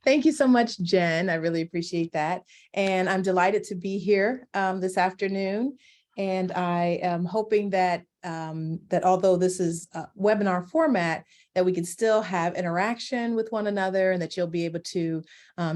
Thank you so much, Jen. I really appreciate that. And I'm delighted to be here this afternoon. And I am hoping that that although this is a webinar format, that we can still have interaction with one another and that you'll be able to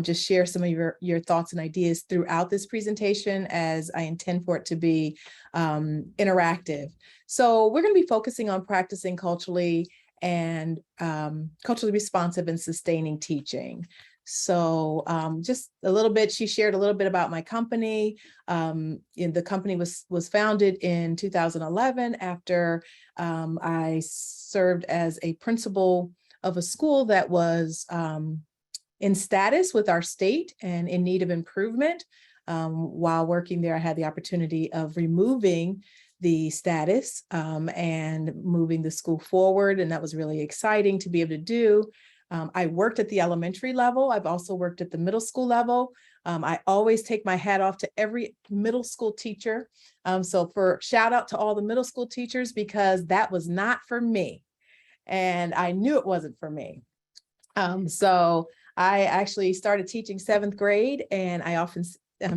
just share some of your thoughts and ideas throughout this presentation, as I intend for it to be interactive. So we're going to be focusing on practicing culturally and culturally responsive and sustaining teaching. So just a little bit, she shared a little bit about my company. The company was founded in 2011 after I served as a principal of a school that was in status with our state and in need of improvement. While working there, I had the opportunity of removing the status and moving the school forward. And that was really exciting to be able to do. I worked at the elementary level. I've also worked at the middle school level. I always take my hat off to every middle school teacher. So for shout out to all the middle school teachers, because that was not for me. And I knew it wasn't for me. So I actually started teaching 7th grade, and I often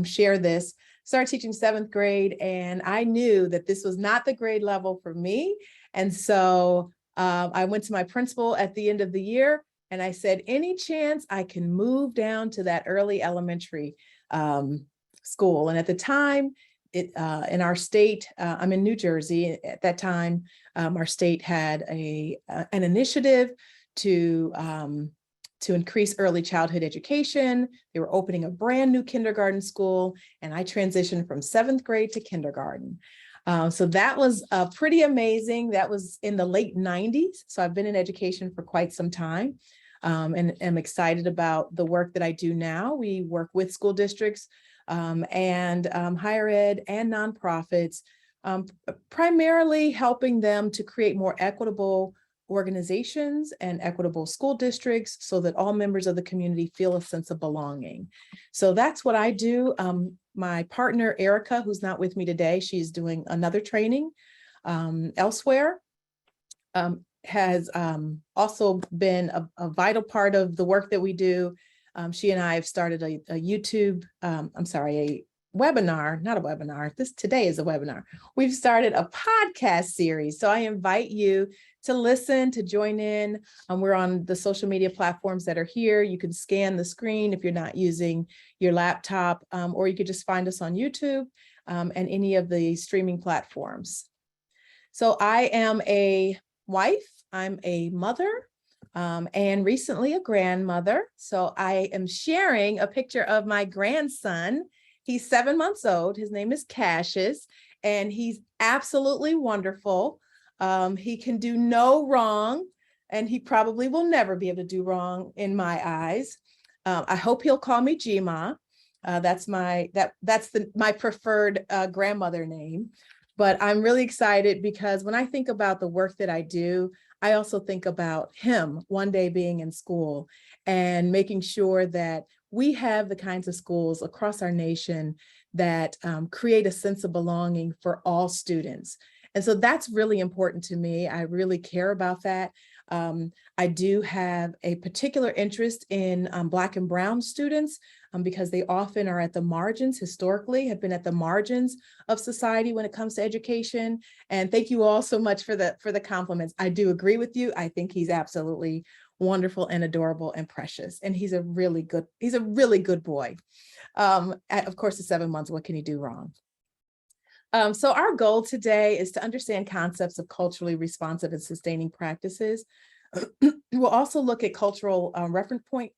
share this. Started teaching 7th grade, and I knew that this was not the grade level for me. And so I went to my principal at the end of the year, and I said, any chance I can move down to that early elementary school? And at the time, in our state, I'm in New Jersey. At that time, our state had an initiative to increase early childhood education. They were opening a brand new kindergarten school, and I transitioned from 7th grade to kindergarten. So that was pretty amazing. That was in the late 90s. So I've been in education for quite some time, and am excited about the work that I do now. We work with school districts and higher ed and nonprofits, primarily helping them to create more equitable organizations and equitable school districts so that all members of the community feel a sense of belonging. So that's what I do. My partner, Erica, who's not with me today, she's doing another training elsewhere, has also been a vital part of the work that we do. She and I have started a YouTube, a webinar, not a webinar. Today is a webinar. We've started a podcast series. So I invite you to listen, to join in. We're on the social media platforms that are here. You can scan the screen if you're not using your laptop, or you could just find us on YouTube and any of the streaming platforms. So I am a wife, I'm a mother, and recently a grandmother. So I am sharing a picture of my grandson. He's 7 months old. His name is Cassius, and he's absolutely wonderful. He can do no wrong, and he probably will never be able to do wrong in my eyes. I hope he'll call me Jima. That's my preferred grandmother name. But I'm really excited because when I think about the work that I do, I also think about him one day being in school and making sure that we have the kinds of schools across our nation that create a sense of belonging for all students. And so that's really important to me. I really care about that. I do have a particular interest in Black and Brown students because they often are at the margins, historically have been at the margins of society when it comes to education. And thank you all so much for the compliments. I do agree with you. I think he's absolutely wonderful and adorable and precious. And he's a really good boy. Of course, at 7 months, what can he do wrong? So our goal today is to understand concepts of culturally responsive and sustaining practices. We'll also look at cultural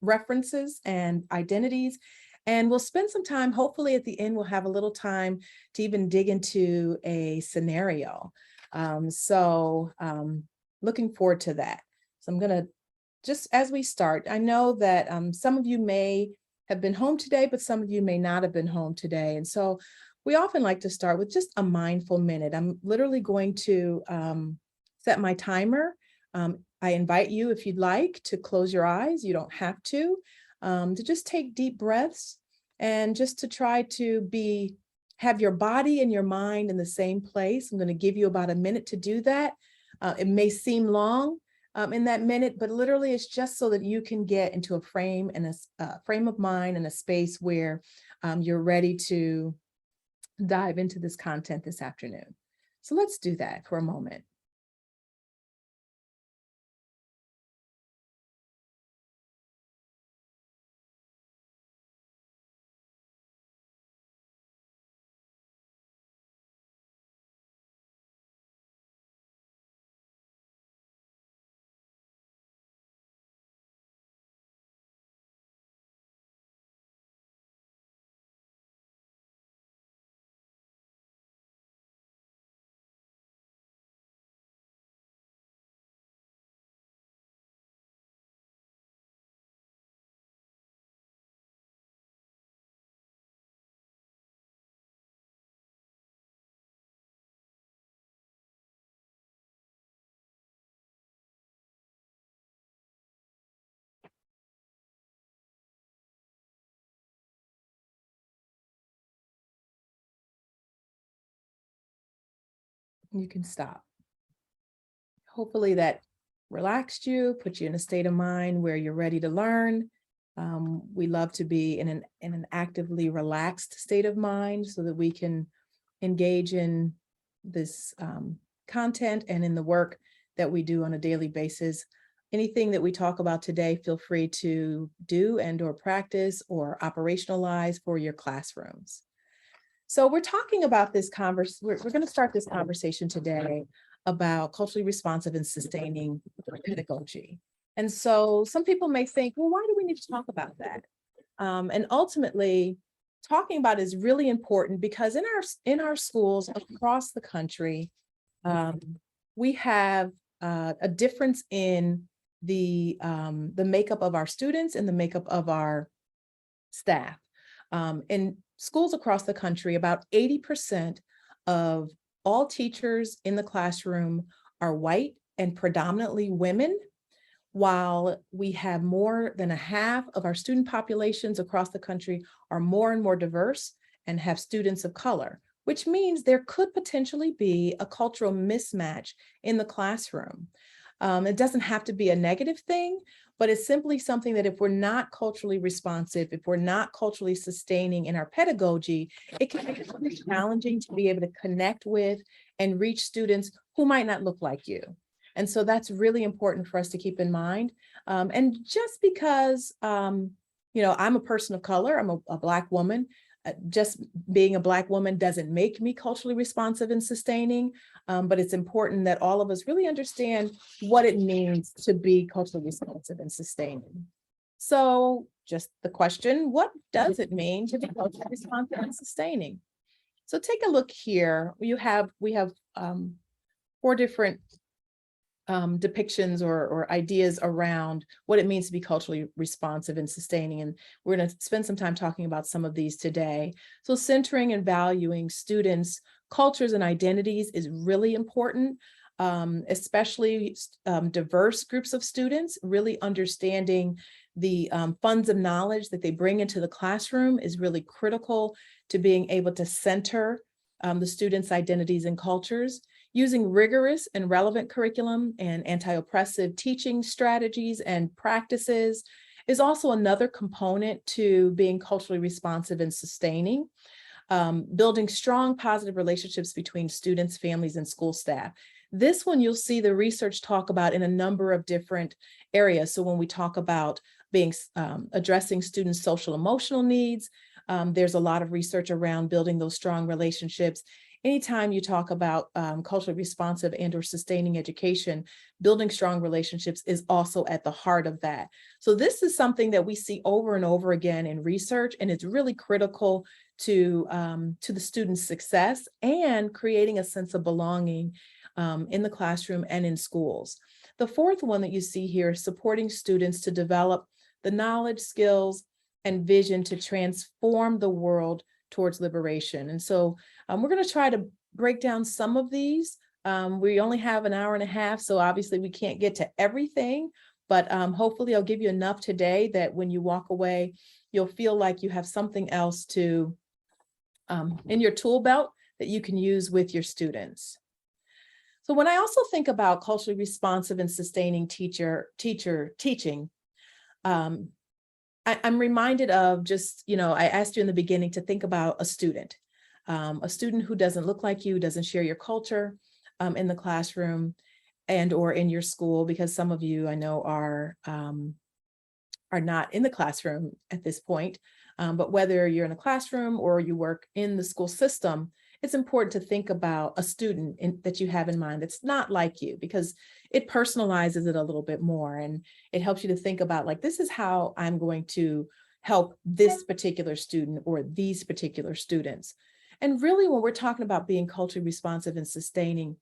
references and identities, and we'll spend some time, hopefully at the end, we'll have a little time to even dig into a scenario. Looking forward to that. So I'm gonna, just as we start, I know that some of you may have been home today, but some of you may not have been home today. And so we often like to start with just a mindful minute. I'm literally going to set my timer. I invite you, if you'd like, to close your eyes. You don't have to just take deep breaths and just to try to have your body and your mind in the same place. I'm going to give you about a minute to do that. It may seem long, in that minute, but literally it's just so that you can get into a frame and a frame of mind and a space where you're ready to dive into this content this afternoon. So let's do that for a moment. You can stop. Hopefully that relaxed you, put you in a state of mind where you're ready to learn. We love to be in an actively relaxed state of mind so that we can engage in this content and in the work that we do on a daily basis. Anything that we talk about today, feel free to do and or practice or operationalize for your classrooms. So we're talking about this we're going to start this conversation today about culturally responsive and sustaining pedagogy. And so some people may think, well, why do we need to talk about that? And ultimately, talking about it is really important because in our schools across the country, we have a difference in the makeup of our students and the makeup of our staff. In schools across the country, about 80% of all teachers in the classroom are white and predominantly women, while we have more than a half of our student populations across the country are more and more diverse and have students of color, which means there could potentially be a cultural mismatch in the classroom. It doesn't have to be a negative thing, but it's simply something that if we're not culturally responsive, if we're not culturally sustaining in our pedagogy, it can be really challenging to be able to connect with and reach students who might not look like you. And so that's really important for us to keep in mind. And just because, I'm a person of color, I'm a Black woman, just being a Black woman doesn't make me culturally responsive and sustaining, but it's important that all of us really understand what it means to be culturally responsive and sustaining. So just the question, what does it mean to be culturally responsive and sustaining? So take a look here. We have 4 different depictions or ideas around what it means to be culturally responsive and sustaining. And we're going to spend some time talking about some of these today. So centering and valuing students' cultures and identities is really important, especially diverse groups of students. Really understanding the funds of knowledge that they bring into the classroom is really critical to being able to center the students' identities and cultures. Using rigorous and relevant curriculum and anti-oppressive teaching strategies and practices is also another component to being culturally responsive and sustaining. Building strong positive relationships between students, families, and school staff. This one you'll see the research talk about in a number of different areas. So when we talk about addressing students' social emotional needs, there's a lot of research around building those strong relationships. Anytime you talk about culturally responsive and or sustaining education, building strong relationships is also at the heart of that. So this is something that we see over and over again in research, and it's really critical to the student's success and creating a sense of belonging in the classroom and in schools. The fourth one that you see here is supporting students to develop the knowledge, skills, and vision to transform the world towards liberation. And so we're going to try to break down some of these. We only have an hour and a half, so obviously we can't get to everything, but hopefully I'll give you enough today that when you walk away, you'll feel like you have something else to in your tool belt that you can use with your students. So when I also think about culturally responsive and sustaining teaching, um, I'm reminded of just, I asked you in the beginning to think about a student who doesn't look like you, doesn't share your culture in the classroom and or in your school, because some of you I know are not in the classroom at this point. But whether you're in a classroom or you work in the school system, it's important to think about a student that you have in mind that's not like you, because it personalizes it a little bit more. And it helps you to think about, like, this is how I'm going to help this particular student or these particular students. And really, when we're talking about being culturally responsive and sustaining,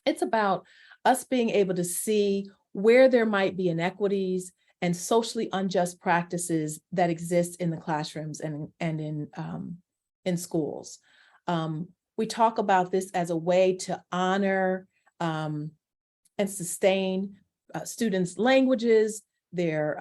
it's about us being able to see where there might be inequities and socially unjust practices that exist in the classrooms and in schools. We talk about this as a way to honor and sustain students' languages, their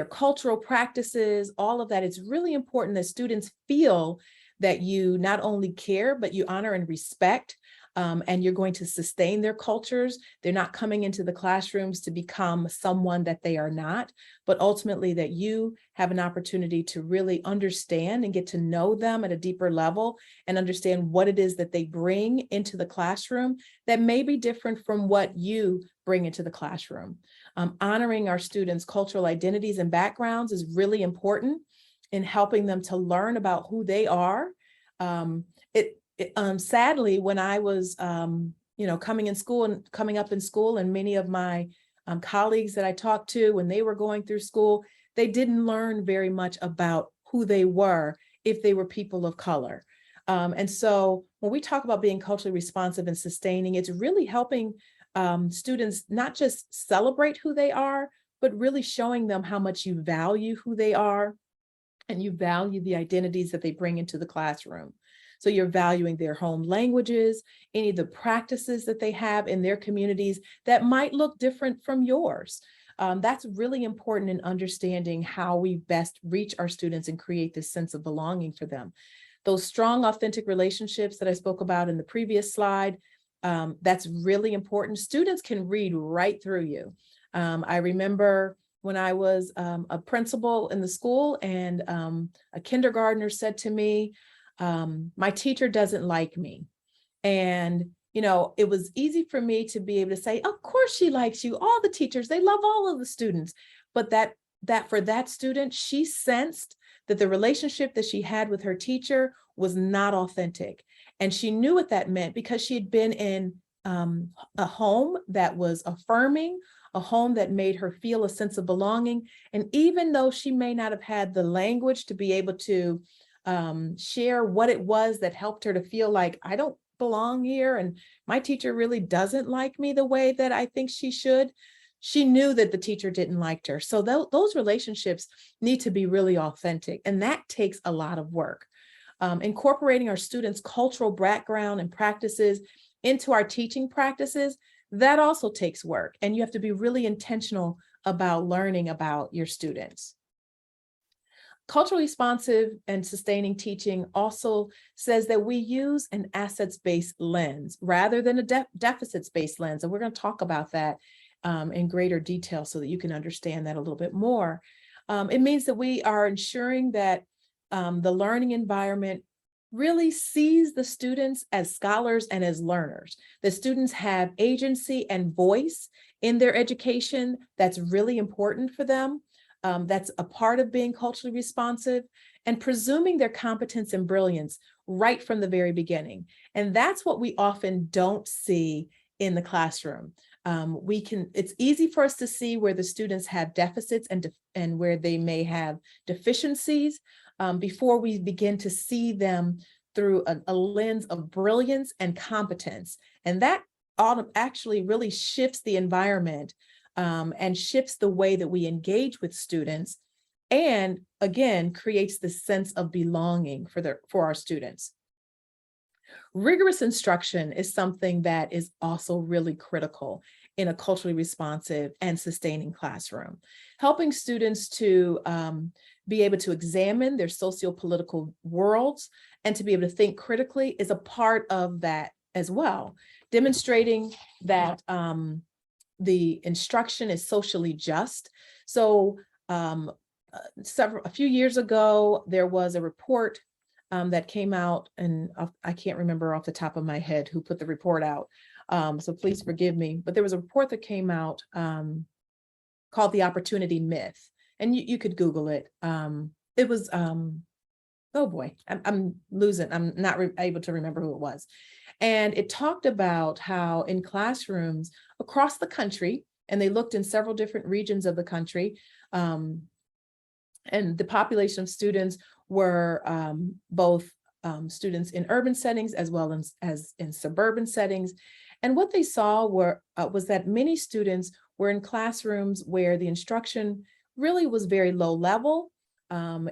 cultural practices, all of that. It's really important that students feel that you not only care, but you honor and respect, and you're going to sustain their cultures. They're not coming into the classrooms to become someone that they are not, but ultimately that you have an opportunity to really understand and get to know them at a deeper level and understand what it is that they bring into the classroom that may be different from what you bring into the classroom. Honoring our students' cultural identities and backgrounds is really important in helping them to learn about who they are. Sadly, when I was, coming up in school, and many of my colleagues that I talked to when they were going through school, they didn't learn very much about who they were if they were people of color. And so when we talk about being culturally responsive and sustaining, it's really helping students not just celebrate who they are, but really showing them how much you value who they are and you value the identities that they bring into the classroom. So you're valuing their home languages, any of the practices that they have in their communities that might look different from yours. That's really important in understanding how we best reach our students and create this sense of belonging for them. Those strong, authentic relationships that I spoke about in the previous slide, that's really important. Students can read right through you. I remember when I was a principal in the school, and a kindergartner said to me, my teacher doesn't like me. And, it was easy for me to be able to say, of course she likes you. All the teachers, they love all of the students. But that for that student, she sensed that the relationship that she had with her teacher was not authentic. And she knew what that meant because she had been in a home that was affirming, a home that made her feel a sense of belonging. And even though she may not have had the language to be able to share what it was that helped her to feel like, I don't belong here, and my teacher really doesn't like me the way that I think she should, she knew that the teacher didn't like her. So those relationships need to be really authentic, and that takes a lot of work. Incorporating our students' cultural background and practices into our teaching practices, that also takes work, and you have to be really intentional about learning about your students. Culturally responsive and sustaining teaching also says that we use an assets-based lens rather than a deficits-based lens. And we're going to talk about that in greater detail so that you can understand that a little bit more. It means that we are ensuring that the learning environment really sees the students as scholars and as learners. The students have agency and voice in their education. That's really important for them. That's a part of being culturally responsive, and presuming their competence and brilliance right from the very beginning. And that's what we often don't see in the classroom. It's easy for us to see where the students have deficits and where they may have deficiencies before we begin to see them through a lens of brilliance and competence. And that actually really shifts the environment and shifts the way that we engage with students, and again, creates this sense of belonging for our students. Rigorous instruction is something that is also really critical in a culturally responsive and sustaining classroom. Helping students to be able to examine their socio-political worlds and to be able to think critically is a part of that as well. demonstrating that the instruction is socially just. So a few years ago, there was a report that came out, and I can't remember off the top of my head who put the report out. So please forgive me, but there was a report that came out called The Opportunity Myth, and you could Google it. It was, oh boy, I'm not able to remember who it was. And it talked about how in classrooms across the country, and they looked in several different regions of the country, and the population of students were both students in urban settings as well as in suburban settings. And what they saw was that many students were in classrooms where the instruction really was very low level.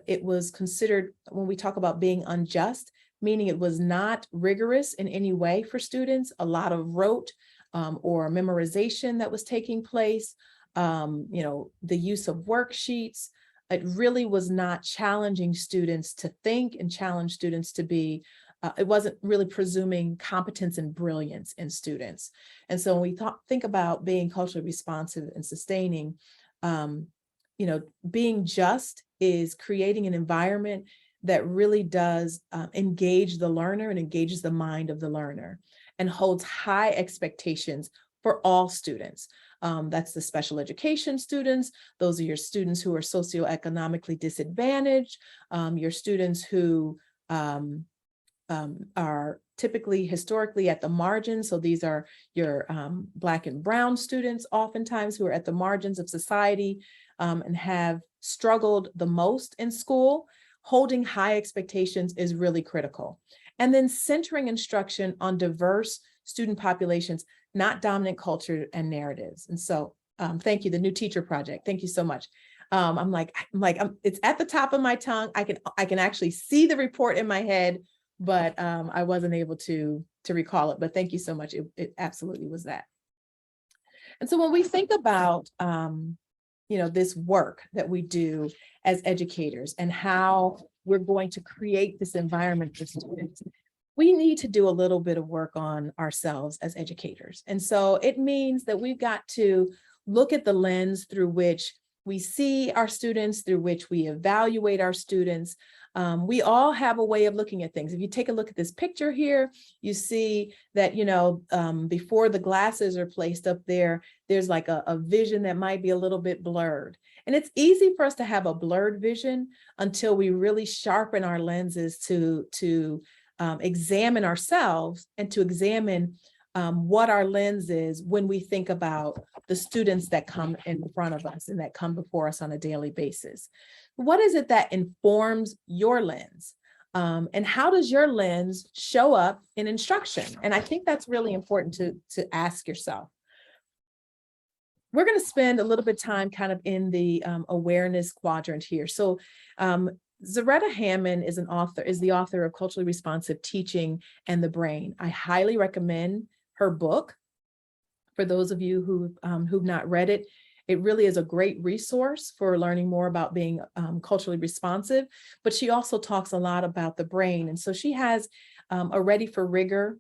It was considered, when we talk about being unjust, meaning it was not rigorous in any way for students, a lot of rote or memorization that was taking place, the use of worksheets. It really was not challenging students to think and challenge students to be, it wasn't really presuming competence and brilliance in students. And so when we think about being culturally responsive and sustaining, being just is creating an environment that really does engage the learner and engages the mind of the learner and holds high expectations for all students. That's the special education students. Those are your students who are socioeconomically disadvantaged, your students who are typically historically at the margins. So these are your Black and Brown students, oftentimes, who are at the margins of society and have struggled the most in school. Holding high expectations is really critical. And then centering instruction on diverse student populations, not dominant culture and narratives. And so thank you, the New Teacher Project. Thank you so much. It's at the top of my tongue. I can actually see the report in my head, but I wasn't able to recall it. But thank you so much. It absolutely was that. And so when we think about this work that we do as educators and how we're going to create this environment for students, we need to do a little bit of work on ourselves as educators. And so it means that we've got to look at the lens through which we see our students, through which we evaluate our students. We all have a way of looking at things. If you take a look at this picture here, you see that, before the glasses are placed up there, there's like a vision that might be a little bit blurred. And it's easy for us to have a blurred vision until we really sharpen our lenses to examine ourselves and to examine what our lens is when we think about the students that come in front of us and that come before us on a daily basis. What is it that informs your lens? And how does your lens show up in instruction? And I think that's really important to ask yourself. We're going to spend a little bit of time kind of in the awareness quadrant here. So Zaretta Hammond is the author of Culturally Responsive Teaching and the Brain. I highly recommend her book. For those of you who've not read it, it really is a great resource for learning more about being culturally responsive, but she also talks a lot about the brain. And so she has a Ready for Rigor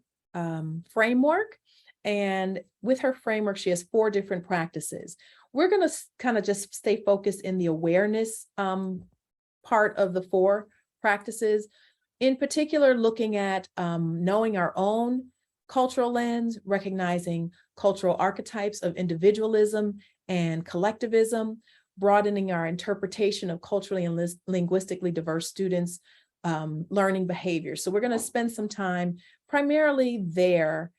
framework. And with her framework, she has 4 different practices. We're going to kind of just stay focused in the awareness part of the 4 practices, in particular, looking at knowing our own cultural lens, recognizing cultural archetypes of individualism and collectivism, broadening our interpretation of culturally and linguistically diverse students' learning behaviors. So we're going to spend some time primarily there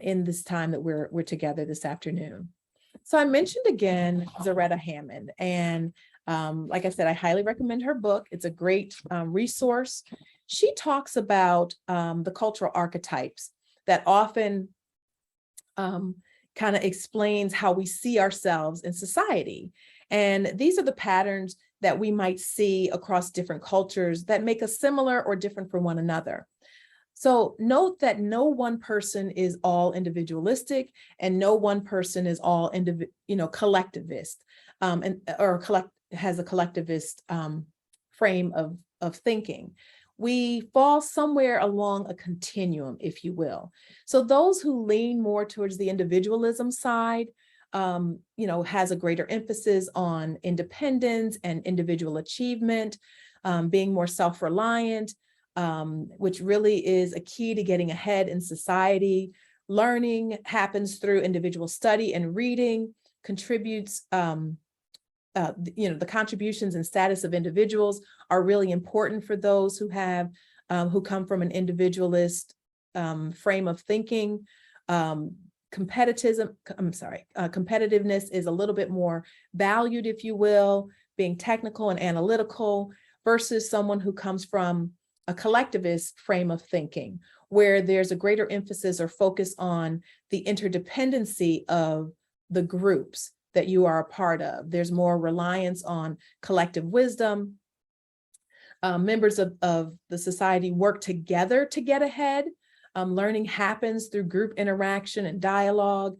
in this time that we're together this afternoon. So I mentioned again Zaretta Hammond, and like I said, I highly recommend her book. It's a great resource. She talks about the cultural archetypes that often kind of explains how we see ourselves in society. And these are the patterns that we might see across different cultures that make us similar or different from one another. So note that no one person is all individualistic and no one person is all collectivist has a collectivist frame of thinking. we fall somewhere along a continuum, if you will. So those who lean more towards the individualism side, has a greater emphasis on independence and individual achievement, being more self-reliant, which really is a key to getting ahead in society. Learning happens through individual study and reading, contributes, the contributions and status of individuals are really important for those who come from an individualist frame of thinking. Competitiveness is a little bit more valued, if you will, being technical and analytical, versus someone who comes from a collectivist frame of thinking, where there's a greater emphasis or focus on the interdependency of the groups that you are a part of. There's more reliance on collective wisdom. Members of the society work together to get ahead. Learning happens through group interaction and dialogue.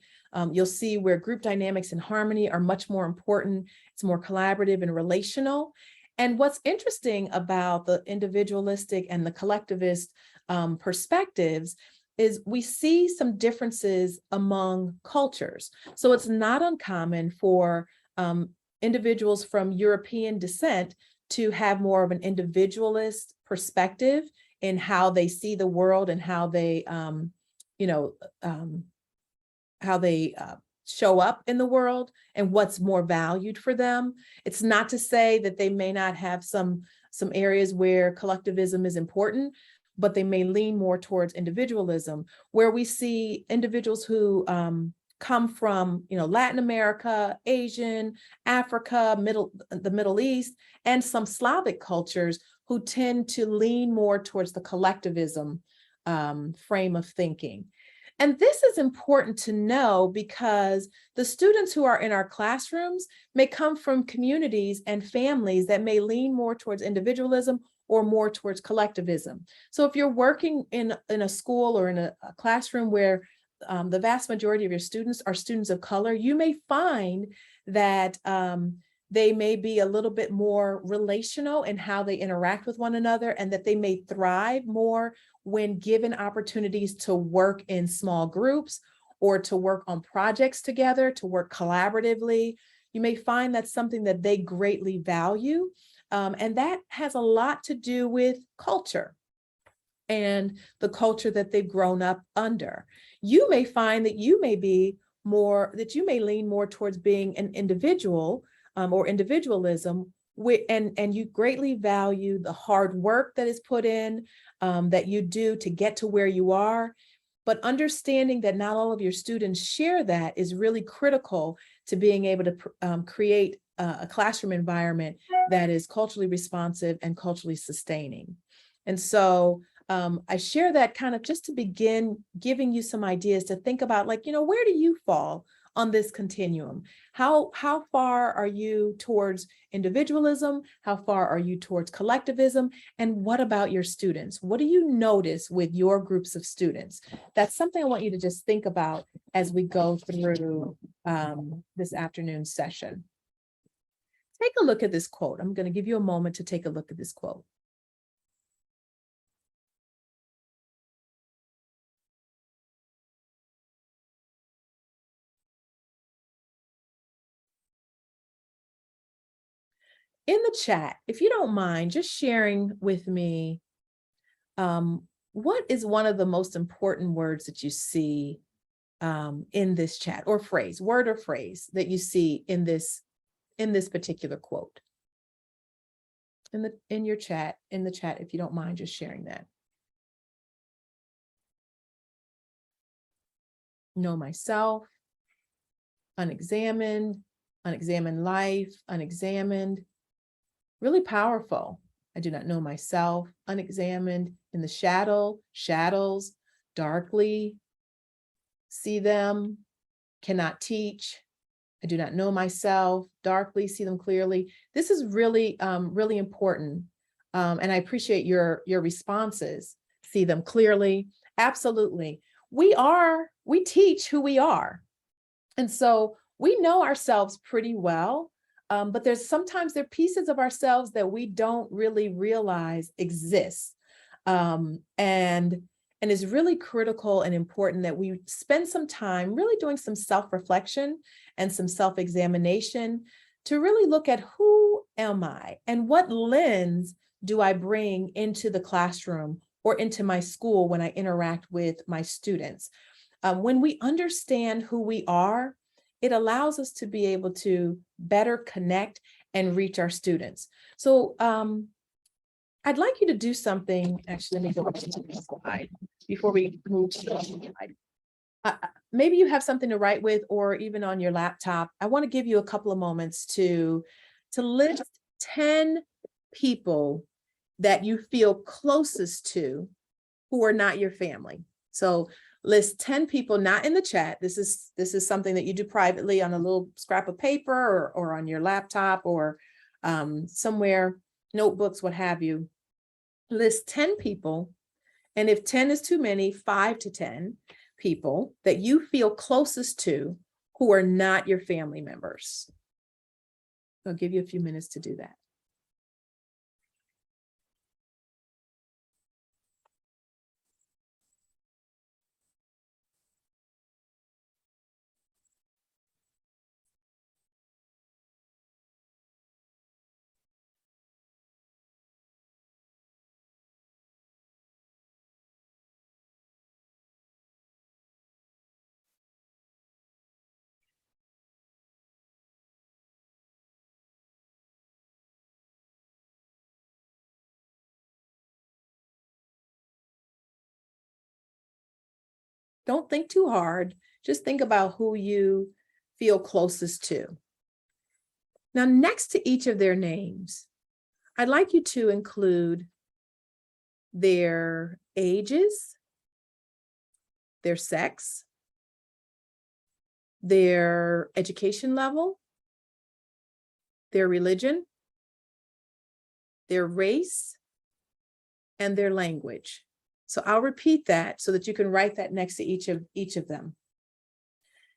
You'll see where group dynamics and harmony are much more important. It's more collaborative and relational. And what's interesting about the individualistic and the collectivist perspectives is we see some differences among cultures. So it's not uncommon for individuals from European descent to have more of an individualist perspective in how they see the world and how they, show up in the world and what's more valued for them. It's not to say that they may not have some areas where collectivism is important, but they may lean more towards individualism, where we see individuals who come from, Latin America, Asian, Africa, the Middle East, and some Slavic cultures who tend to lean more towards the collectivism frame of thinking. And this is important to know because the students who are in our classrooms may come from communities and families that may lean more towards individualism or more towards collectivism. So if you're working in a school or in a classroom where the vast majority of your students are students of color, you may find that they may be a little bit more relational in how they interact with one another, and that they may thrive more when given opportunities to work in small groups or to work on projects together, to work collaboratively. You may find that's something that they greatly value. And that has a lot to do with culture and the culture that they've grown up under. You may find that you may lean more towards being an individual or individualism, and you greatly value the hard work that is put in, that you do to get to where you are. But understanding that not all of your students share that is really critical to being able to create a classroom environment that is culturally responsive and culturally sustaining. And so I share that kind of just to begin giving you some ideas to think about, like, where do you fall on this continuum? How far are you towards individualism? How far are you towards collectivism? And what about your students? What do you notice with your groups of students? That's something I want you to just think about as we go through this afternoon session. Take a look at this quote. I'm going to give you a moment to take a look at this quote. In the chat, if you don't mind, just sharing with me, what is one of the most important words that you see in this chat, or phrase, word or phrase that you see in this particular quote? In the chat, if you don't mind just sharing that. Know myself, unexamined, unexamined life, unexamined. Really powerful. I do not know myself, unexamined, in the shadows, darkly, see them, cannot teach. I do not know myself, darkly, see them clearly. This is really, really important. And I appreciate your responses. See them clearly. Absolutely. We teach who we are. And so we know ourselves pretty well. But sometimes there are pieces of ourselves that we don't really realize exist. And it's really critical and important that we spend some time really doing some self-reflection and some self-examination to really look at who am I and what lens do I bring into the classroom or into my school when I interact with my students. When we understand who we are, it allows us to be able to better connect and reach our students. So I'd like you to do something. Actually, let me go to the slide before we move to the slide. Maybe you have something to write with or even on your laptop. I want to give you a couple of moments to list 10 people that you feel closest to who are not your family. So list 10 people, not in the chat. This is something that you do privately on a little scrap of paper or on your laptop or somewhere, notebooks, what have you. List 10 people. And if 10 is too many, 5 to 10 people that you feel closest to who are not your family members. I'll give you a few minutes to do that. Don't think too hard. Just think about who you feel closest to. Now, next to each of their names, I'd like you to include their ages, their sex, their education level, their religion, their race, and their language. So I'll repeat that so that you can write that next to each of them.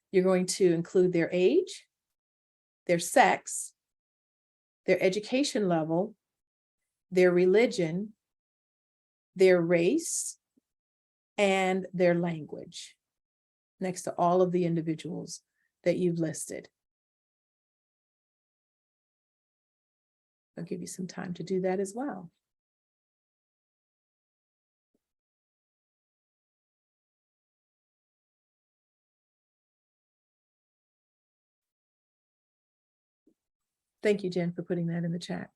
You're going to include their age, their sex, their education level, their religion, their race, and their language next to all of the individuals that you've listed. I'll give you some time to do that as well. Thank you, Jen, for putting that in the chat.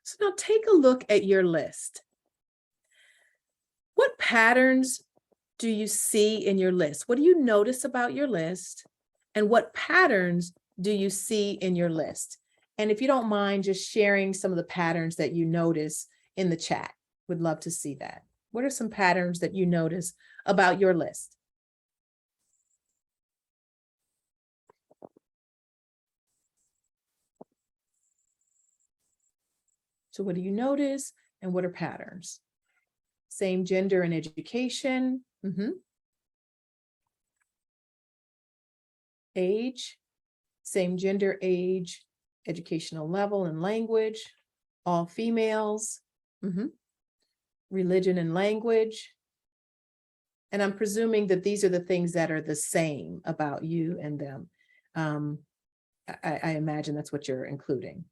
So now take a look at your list. What patterns do you see in your list? What do you notice about your list? And what patterns do you see in your list? And if you don't mind just sharing some of the patterns that you notice in the chat, would love to see that. What are some patterns that you notice about your list? So what do you notice and what are patterns? Same gender and education. Age, same gender, age, educational level and language, all females, religion and language. And I'm presuming that these are the things that are the same about you and them. I imagine that's what you're including.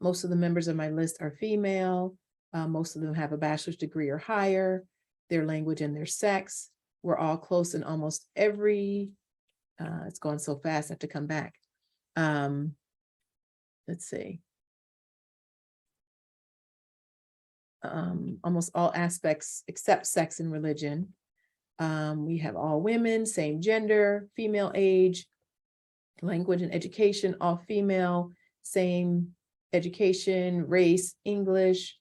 Most of the members of my list are female. Most of them have a bachelor's degree or higher. Their language and their sex. We're all close in almost every, it's going so fast, I have to come back. Let's see. Almost all aspects except sex and religion. We have all women, same gender, female age, language and education, all female, same education, race, English,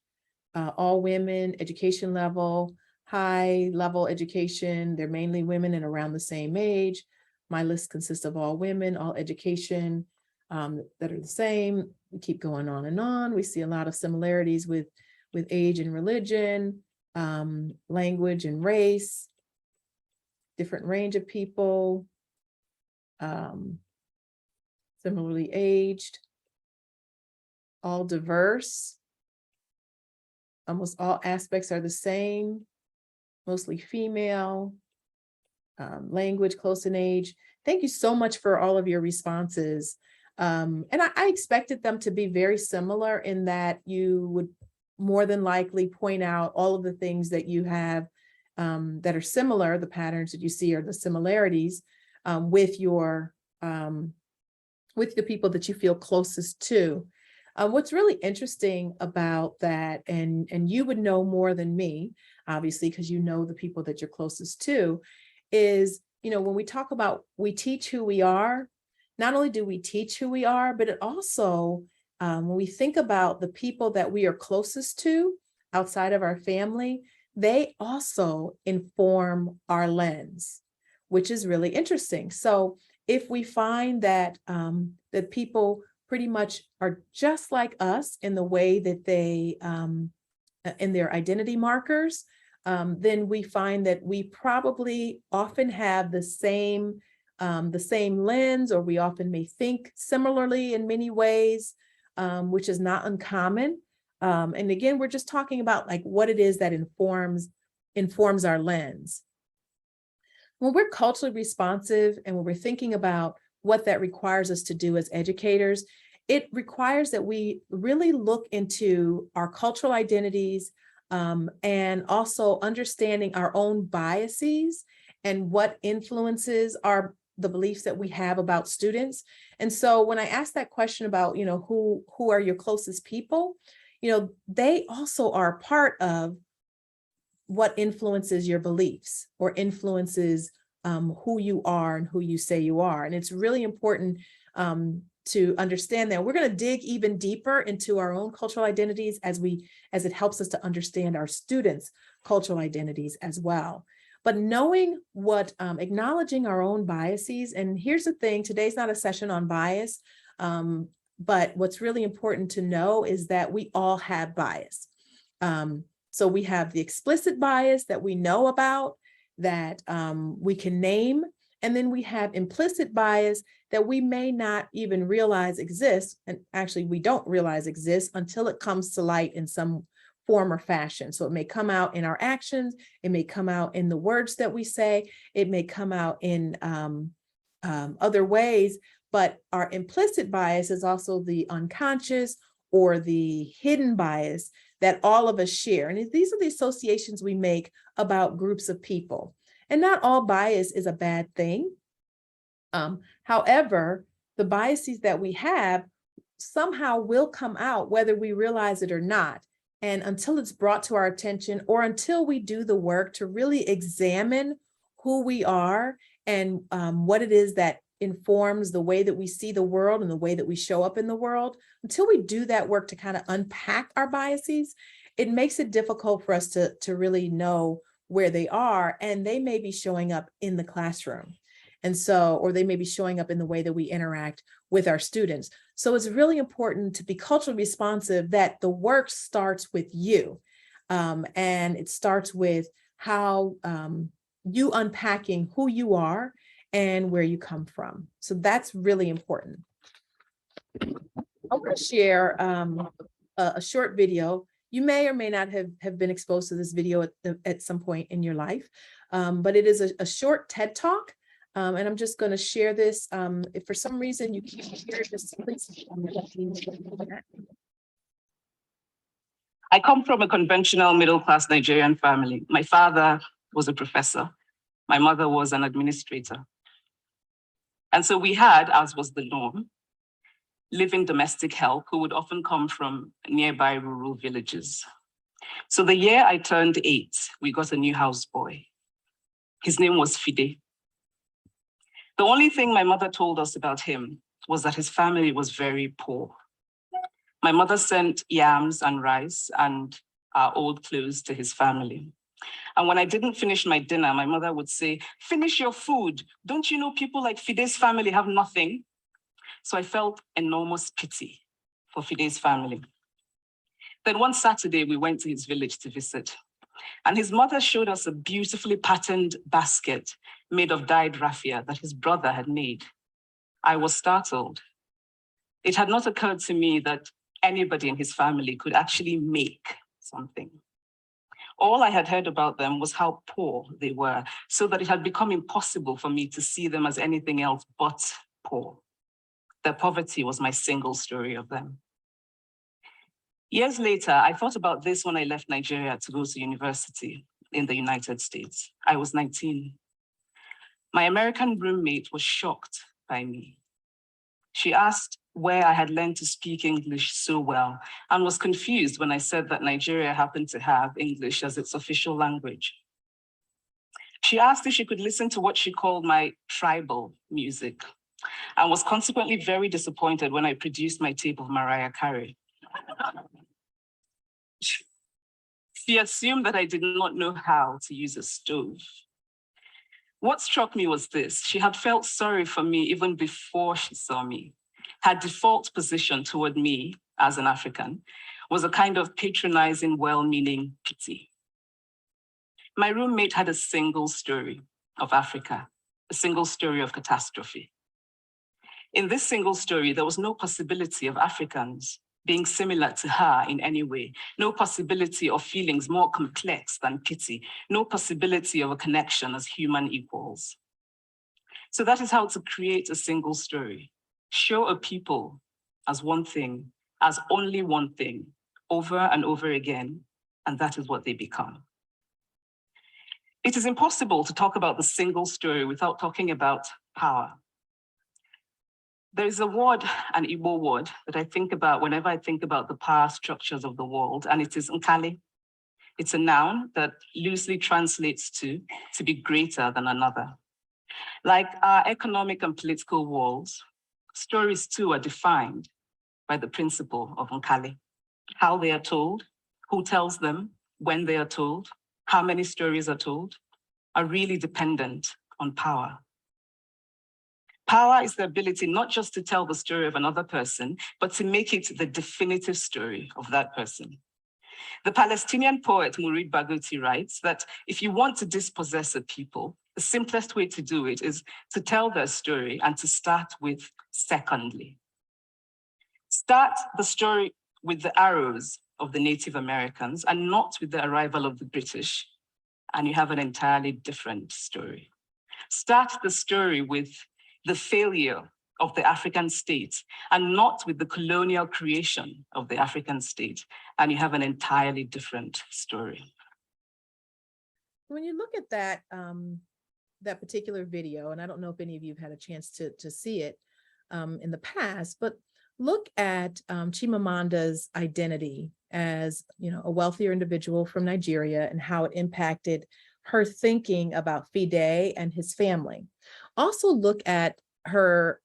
all women, education level, high level education. They're mainly women and around the same age. My list consists of all women, all education that are the same. We keep going on and on. We see a lot of similarities with age and religion, language and race, different range of people, similarly aged, all diverse. Almost all aspects are the same, mostly female, language close in age. Thank you so much for all of your responses. And I expected them to be very similar in that you would more than likely point out all of the things that you have that are similar, the patterns that you see are the similarities with the people that you feel closest to. What's really interesting about that, and you would know more than me, obviously, because you know the people that you're closest to, is, when we talk about we teach who we are, not only do we teach who we are, but it also, when we think about the people that we are closest to outside of our family, they also inform our lens, which is really interesting. So if we find that that people pretty much are just like us in the way that they, in their identity markers, then we find that we probably often have the same lens, or we often may think similarly in many ways, which is not uncommon. And again, we're just talking about like what it is that informs our lens. When we're culturally responsive and when we're thinking about what that requires us to do as educators, it requires that we really look into our cultural identities, and also understanding our own biases and what influences the beliefs that we have about students. And so when I asked that question about, who are your closest people, they also are a part of what influences your beliefs or influences who you are and who you say you are. And it's really important to understand that. We're going to dig even deeper into our own cultural identities as it helps us to understand our students' cultural identities as well. But knowing acknowledging our own biases, and here's the thing, today's not a session on bias, but what's really important to know is that we all have bias. So we have the explicit bias that we know about, that we can name, and then we have implicit bias that we may not even realize exists, and actually we don't realize exists until it comes to light in some form or fashion. So it may come out in our actions, it may come out in the words that we say, it may come out in other ways, but our implicit bias is also the unconscious or the hidden bias that all of us share. And these are the associations we make about groups of people. And not all bias is a bad thing. However, the biases that we have somehow will come out whether we realize it or not. And until it's brought to our attention, or until we do the work to really examine who we are and what it is that informs the way that we see the world and the way that we show up in the world, until we do that work to kind of unpack our biases, it makes it difficult for us to really know where they are. And they may be showing up in the classroom. And so, or they may be showing up in the way that we interact with our students. So it's really important to be culturally responsive, that the work starts with you. And it starts with how you unpacking who you are and where you come from. So that's really important. I want to share a short video. You may or may not have been exposed to this video at some point in your life, but it is a short TED Talk. And I'm just going to share this. If for some reason you can't hear it, just please. I come from a conventional middle-class Nigerian family. My father was a professor. My mother was an administrator. And so we had, as was the norm, living domestic help who would often come from nearby rural villages. So the year I turned 8, we got a new houseboy. His name was Fide. The only thing my mother told us about him was that his family was very poor. My mother sent yams and rice and our old clothes to his family. And when I didn't finish my dinner, my mother would say, "Finish your food. Don't you know people like Fide's family have nothing?" So I felt enormous pity for Fide's family. Then one Saturday, we went to his village to visit. And his mother showed us a beautifully patterned basket made of dyed raffia that his brother had made. I was startled. It had not occurred to me that anybody in his family could actually make something. All I had heard about them was how poor they were, so that it had become impossible for me to see them as anything else but poor. Their poverty was my single story of them. Years later, I thought about this when I left Nigeria to go to university in the United States. I was 19. My American roommate was shocked by me. She asked where I had learned to speak English so well and was confused when I said that Nigeria happened to have English as its official language. She asked if she could listen to what she called my tribal music and was consequently very disappointed when I produced my tape of Mariah Carey. She assumed that I did not know how to use a stove. What struck me was this: she had felt sorry for me even before she saw me. Her default position toward me as an African was a kind of patronizing, well-meaning pity. My roommate had a single story of Africa, a single story of catastrophe. In this single story, there was no possibility of Africans being similar to her in any way, no possibility of feelings more complex than pity, no possibility of a connection as human equals. So that is how to create a single story. Show a people as one thing, as only one thing, over and over again, and that is what they become. It is impossible to talk about the single story without talking about power. There is a word, an Igbo word, that I think about whenever I think about the power structures of the world, and it is Nkali. It's a noun that loosely translates to be greater than another. Like our economic and political worlds, stories too are defined by the principle of Nkali. How they are told, who tells them, when they are told, how many stories are told, are really dependent on power. Power is the ability not just to tell the story of another person, but to make it the definitive story of that person. The Palestinian poet Mourid Barghouti writes that if you want to dispossess a people, the simplest way to do it is to tell their story and to start with secondly. Start the story with the arrows of the Native Americans and not with the arrival of the British, and you have an entirely different story. Start the story with the failure of the African state and not with the colonial creation of the African state, and you have an entirely different story. When you look at that, that particular video, and I don't know if any of you have had a chance to see it in the past, but look at Chimamanda's identity as, a wealthier individual from Nigeria and how it impacted her thinking about Fide and his family. Also look at her,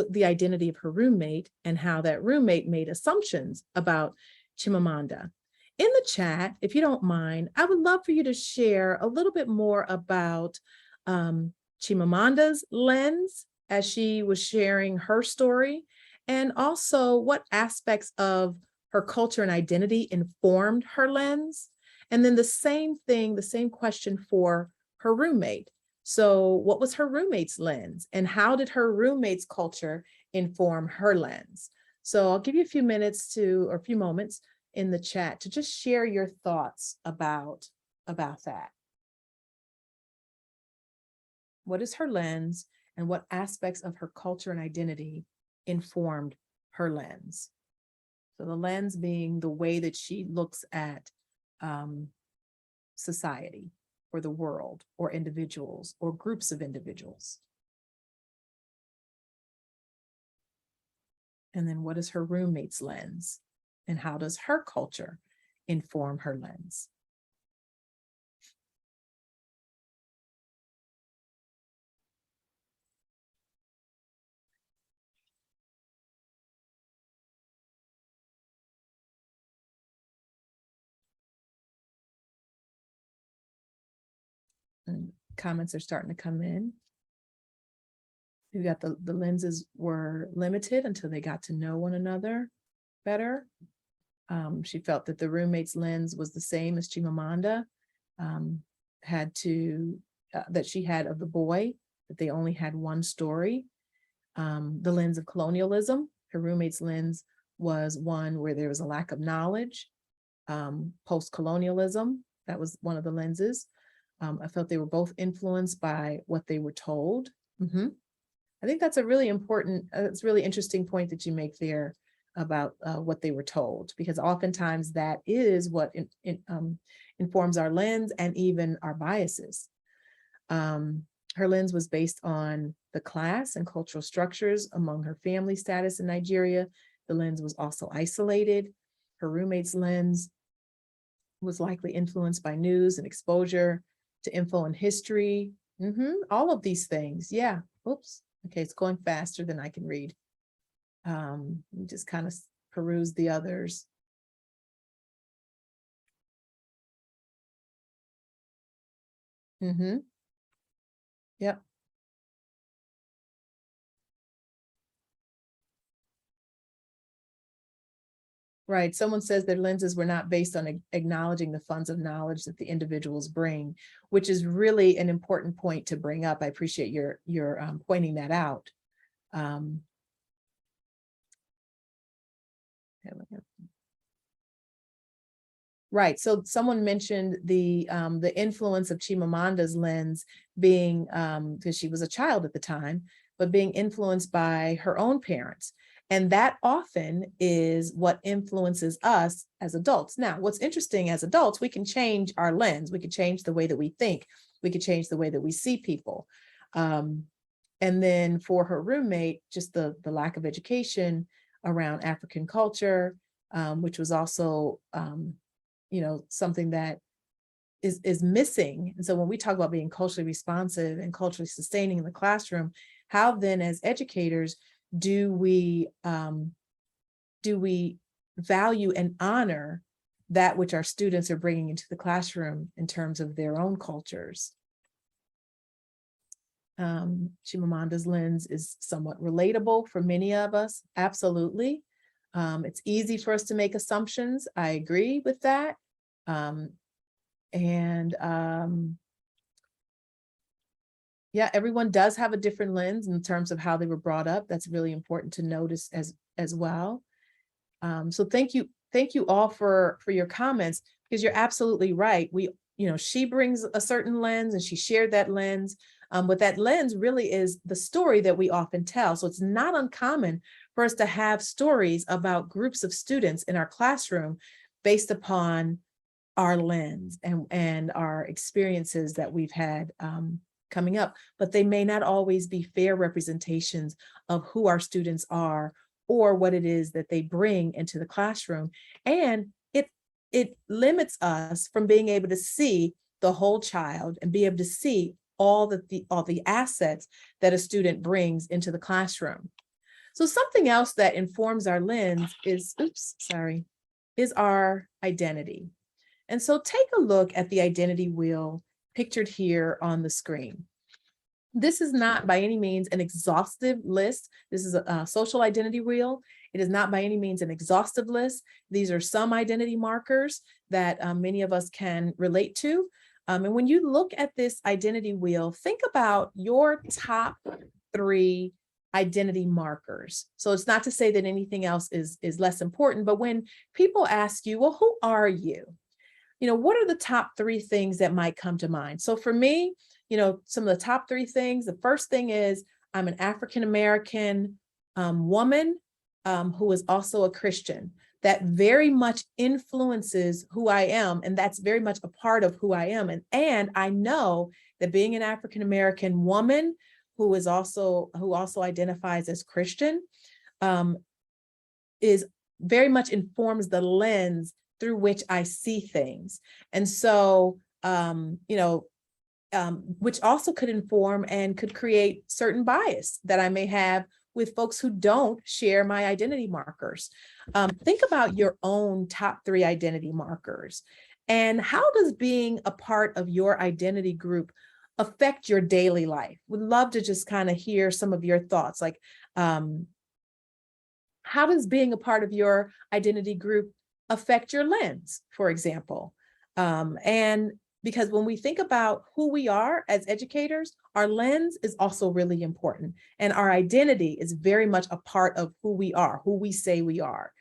the identity of her roommate and how that roommate made assumptions about Chimamanda. In the chat, if you don't mind, I would love for you to share a little bit more about Chimamanda's lens as she was sharing her story, and also what aspects of her culture and identity informed her lens. And then the same thing, the same question for her roommate. So what was her roommate's lens and how did her roommate's culture inform her lens? So I'll give you a few minutes or a few moments in the chat to just share your thoughts about that. What is her lens and what aspects of her culture and identity informed her lens? So the lens being the way that she looks at society or the world or individuals or groups of individuals. And then what is her roommate's lens and how does her culture inform her lens? And comments are starting to come in. We got the lenses were limited until they got to know one another better. She felt that the roommate's lens was the same as Chimamanda that she had of the boy, that they only had one story. The lens of colonialism, her roommate's lens was one where there was a lack of knowledge. Post-colonialism, that was one of the lenses. I felt they were both influenced by what they were told. I think that's a really important, it's really interesting point that you make there about what they were told, because oftentimes that is what informs our lens and even our biases. Her lens was based on the class and cultural structures among her family status in Nigeria. The lens was also isolated. Her roommate's lens was likely influenced by news and exposure to info and history. All of these things, yeah. Oops, okay, it's going faster than I can read. Just kind of peruse the others. Yep. Right. Someone says their lenses were not based on acknowledging the funds of knowledge that the individuals bring, which is really an important point to bring up. I appreciate your pointing that out. Right. So someone mentioned the influence of Chimamanda's lens being, because she was a child at the time, but being influenced by her own parents. And that often is what influences us as adults. Now, what's interesting, as adults, we can change our lens. We can change the way that we think. We can change the way that we see people. And then for her roommate, just the lack of education around African culture, which was also, something that is missing. And so when we talk about being culturally responsive and culturally sustaining in the classroom, how then as educators do we value and honor that which our students are bringing into the classroom in terms of their own cultures? Chimamanda's lens is somewhat relatable for many of us. Absolutely. It's easy for us to make assumptions. I agree with that. Yeah, everyone does have a different lens in terms of how they were brought up. That's really important to notice as well. So thank you all for your comments, because you're absolutely right. She brings a certain lens and she shared that lens. But that lens really is the story that we often tell. So it's not uncommon for us to have stories about groups of students in our classroom based upon our lens and our experiences that we've had coming up, but they may not always be fair representations of who our students are or what it is that they bring into the classroom. And it limits us from being able to see the whole child and be able to see all the assets that a student brings into the classroom. So something else that informs our lens is our identity. And so take a look at the identity wheel pictured here on the screen. This is not by any means an exhaustive list. This is a social identity wheel. It is not by any means an exhaustive list. These are some identity markers that many of us can relate to. And when you look at this identity wheel, think about your top 3 identity markers. So it's not to say that anything else is less important, but when people ask you, well, who are you? What are the top 3 things that might come to mind? So for me, some of the top 3 things, the first thing is I'm an African-American woman who is also a Christian. That very much influences who I am, and that's very much a part of who I am. And I know that being an African-American woman who also identifies as Christian is very much informs the lens through which I see things. And so, which also could inform and could create certain bias that I may have with folks who don't share my identity markers. Think about your own top 3 identity markers, and how does being a part of your identity group affect your daily life? Would love to just kind of hear some of your thoughts. Like, how does being a part of your identity group affect your lens, for example? And because when we think about who we are as educators, our lens is also really important. And our identity is very much a part of who we are, who we say we are.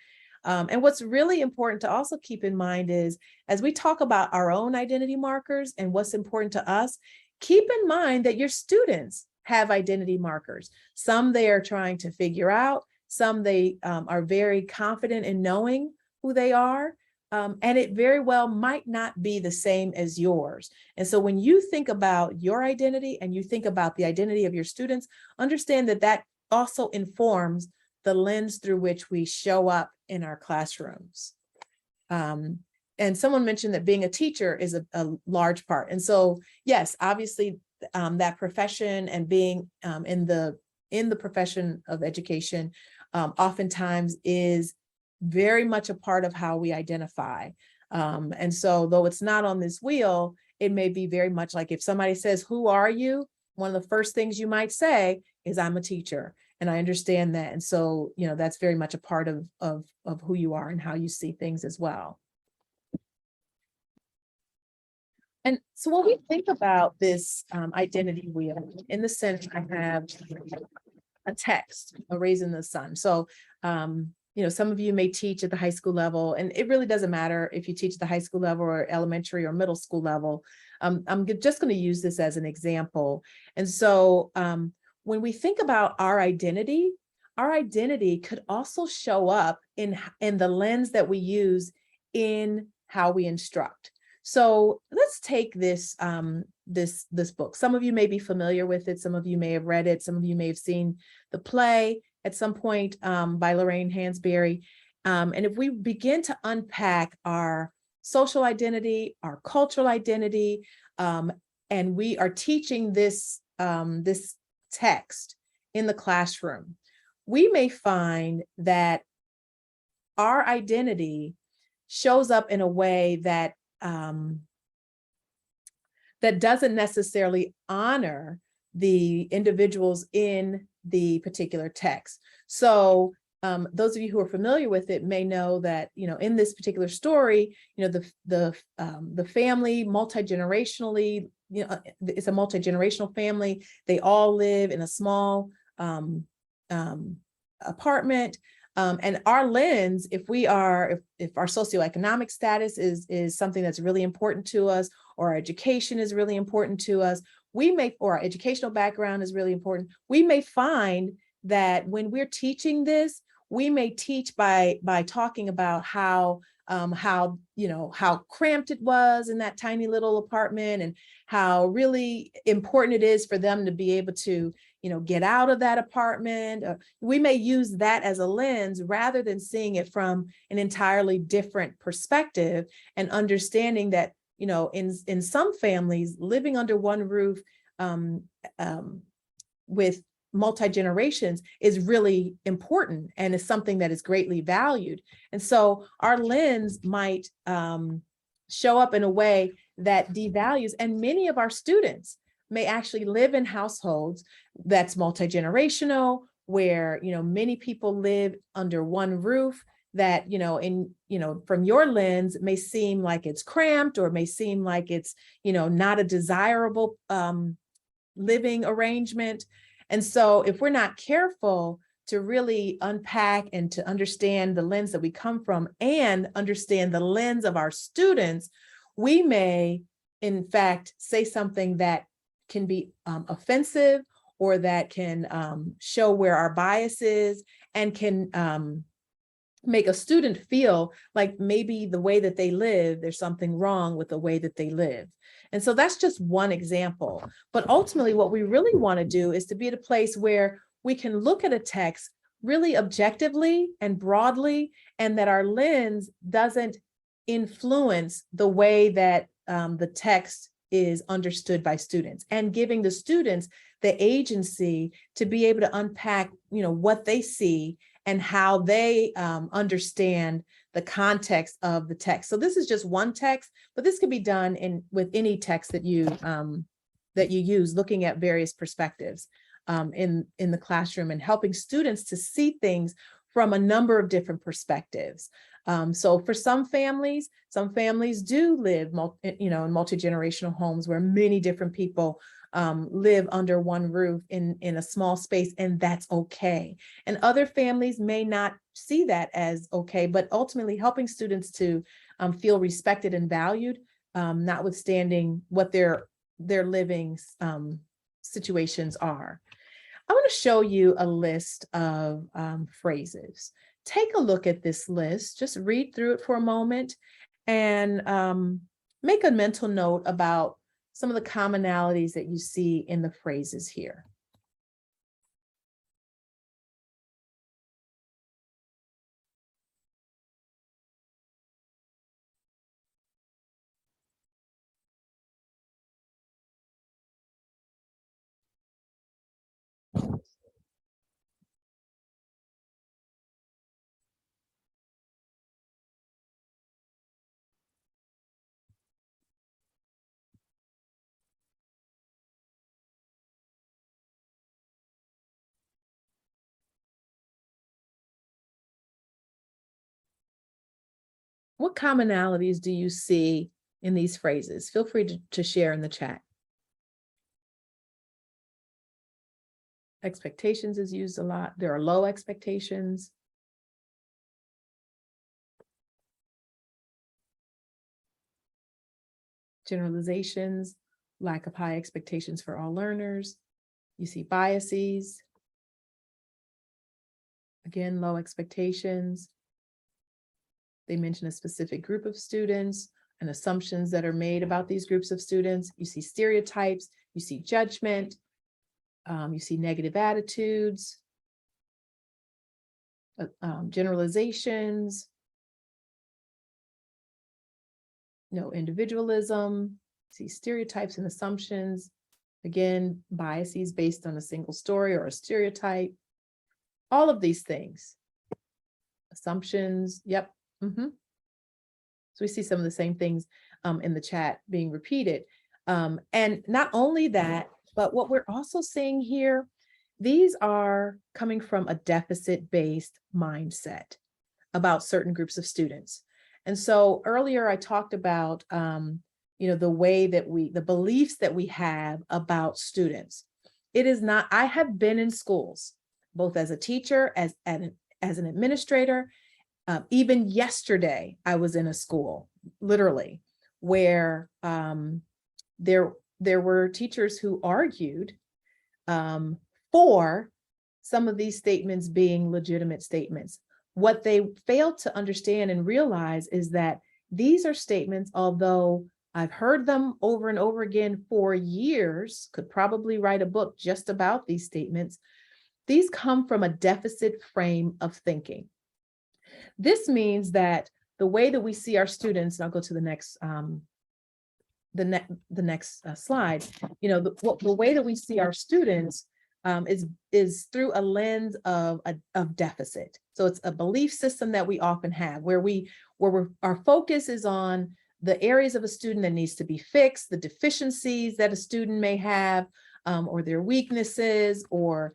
And what's really important to also keep in mind is, as we talk about our own identity markers and what's important to us, keep in mind that your students have identity markers. Some they are trying to figure out, some they are very confident in knowing who they are. And it very well might not be the same as yours. And so when you think about your identity and you think about the identity of your students, understand that that also informs the lens through which we show up in our classrooms. And someone mentioned that being a teacher is a large part. And so, yes, obviously that profession and being in the profession of education oftentimes is very much a part of how we identify. And so though it's not on this wheel, it may be very much like if somebody says, "Who are you?" One of the first things you might say is, "I'm a teacher." And I understand that. And so, you know, that's very much a part of who you are and how you see things as well. And so when we think about this identity wheel, in the sense, I have a text, a Raising the Sun. So, you know, some of you may teach at the high school level, and it really doesn't matter if you teach at the high school level or elementary or middle school level. I'm just going to use this as an example. And so when we think about our identity could also show up in the lens that we use in how we instruct. So let's take this this book. Some of you may be familiar with it. Some of you may have read it. Some of you may have seen the play at some point by Lorraine Hansberry. And if we begin to unpack our social identity, our cultural identity, and we are teaching this this text in the classroom, we may find that our identity shows up in a way that that doesn't necessarily honor the individuals in the particular text. So those of you who are familiar with it may know that, you know, in this particular story, you know, the family multi-generationally, you know, it's a multi-generational family. They all live in a small apartment. And our lens, if our socioeconomic status is something that's really important to us, or our education is really important to us, or our educational background is really important, we may find that when we're teaching this, we may teach by talking about how you know, how cramped it was in that tiny little apartment, and how really important it is for them to be able to, you know, get out of that apartment. We may use that as a lens rather than seeing it from an entirely different perspective, and understanding that, you know, in some families, living under one roof with multi-generations is really important and is something that is greatly valued. And so our lens might show up in a way that devalues, and many of our students may actually live in households that's multi-generational, where, you know, many people live under one roof, that, you know, from your lens may seem like it's cramped, or may seem like it's, you know, not a desirable living arrangement. And so if we're not careful to really unpack and to understand the lens that we come from and understand the lens of our students, we may, in fact, say something that can be offensive, or that can show where our bias is, and can make a student feel like maybe the way that they live, there's something wrong with the way that they live. And so that's just one example. But ultimately, what we really want to do is to be at a place where we can look at a text really objectively and broadly, and that our lens doesn't influence the way that the text is understood by students, and giving the students the agency to be able to unpack, you know, what they see and how they understand the context of the text. So this is just one text, but this can be done with any text that you that you use, looking at various perspectives in the classroom and helping students to see things from a number of different perspectives. So for some families do live, in multi-generational homes where many different people live under one roof in a small space, and that's okay. And other families may not see that as okay, but ultimately helping students to feel respected and valued, notwithstanding what their living situations are. I want to show you a list of phrases. Take a look at this list, just read through it for a moment and make a mental note about some of the commonalities that you see in the phrases here. What commonalities do you see in these phrases? Feel free to share in the chat. Expectations is used a lot. There are low expectations. Generalizations, lack of high expectations for all learners. You see biases. Again, low expectations. They mention a specific group of students and assumptions that are made about these groups of students. You see stereotypes, you see judgment, you see negative attitudes, generalizations, no individualism, see stereotypes and assumptions. Again, biases based on a single story or a stereotype. All of these things. Assumptions, yep. So we see some of the same things in the chat being repeated. And not only that, but what we're also seeing here, these are coming from a deficit-based mindset about certain groups of students. And so earlier I talked about, the way that the beliefs that we have about students. It is not, I have been in schools, both as a teacher, as an administrator. Even yesterday, I was in a school, literally, where there were teachers who argued for some of these statements being legitimate statements. What they failed to understand and realize is that these are statements, although I've heard them over and over again for years, could probably write a book just about these statements. These come from a deficit frame of thinking. This means that the way that we see our students, and I'll go to the next slide, the way that we see our students is through a lens of deficit. So it's a belief system that we often have where our focus is on the areas of a student that needs to be fixed, the deficiencies that a student may have, or their weaknesses, or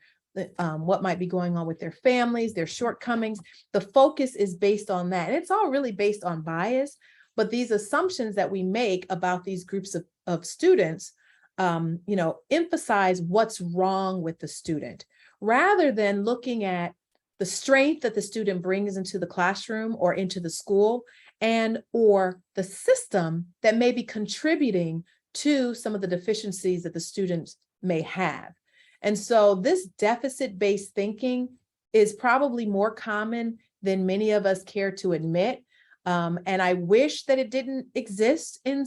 what might be going on with their families, their shortcomings. The focus is based on that. And it's all really based on bias, but these assumptions that we make about these groups of students, emphasize what's wrong with the student, rather than looking at the strength that the student brings into the classroom or into the school, and or the system that may be contributing to some of the deficiencies that the students may have. And so this deficit-based thinking is probably more common than many of us care to admit. And I wish that it didn't exist in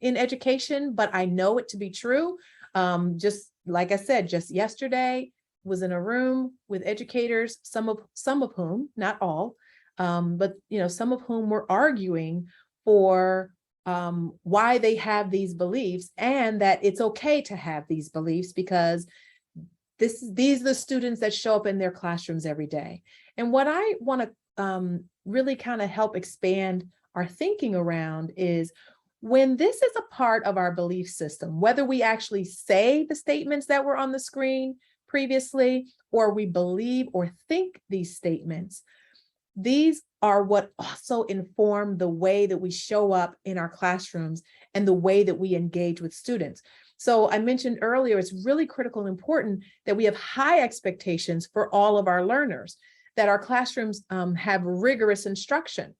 education, but I know it to be true. Just like I said, just yesterday was in a room with educators, some of whom, not all, but some of whom were arguing for why they have these beliefs, and that it's okay to have these beliefs because these are the students that show up in their classrooms every day. And what I want to really kind of help expand our thinking around is when this is a part of our belief system, whether we actually say the statements that were on the screen previously, or we believe or think these statements, these are what also inform the way that we show up in our classrooms and the way that we engage with students. So I mentioned earlier, it's really critical and important that we have high expectations for all of our learners, that our classrooms have rigorous instruction.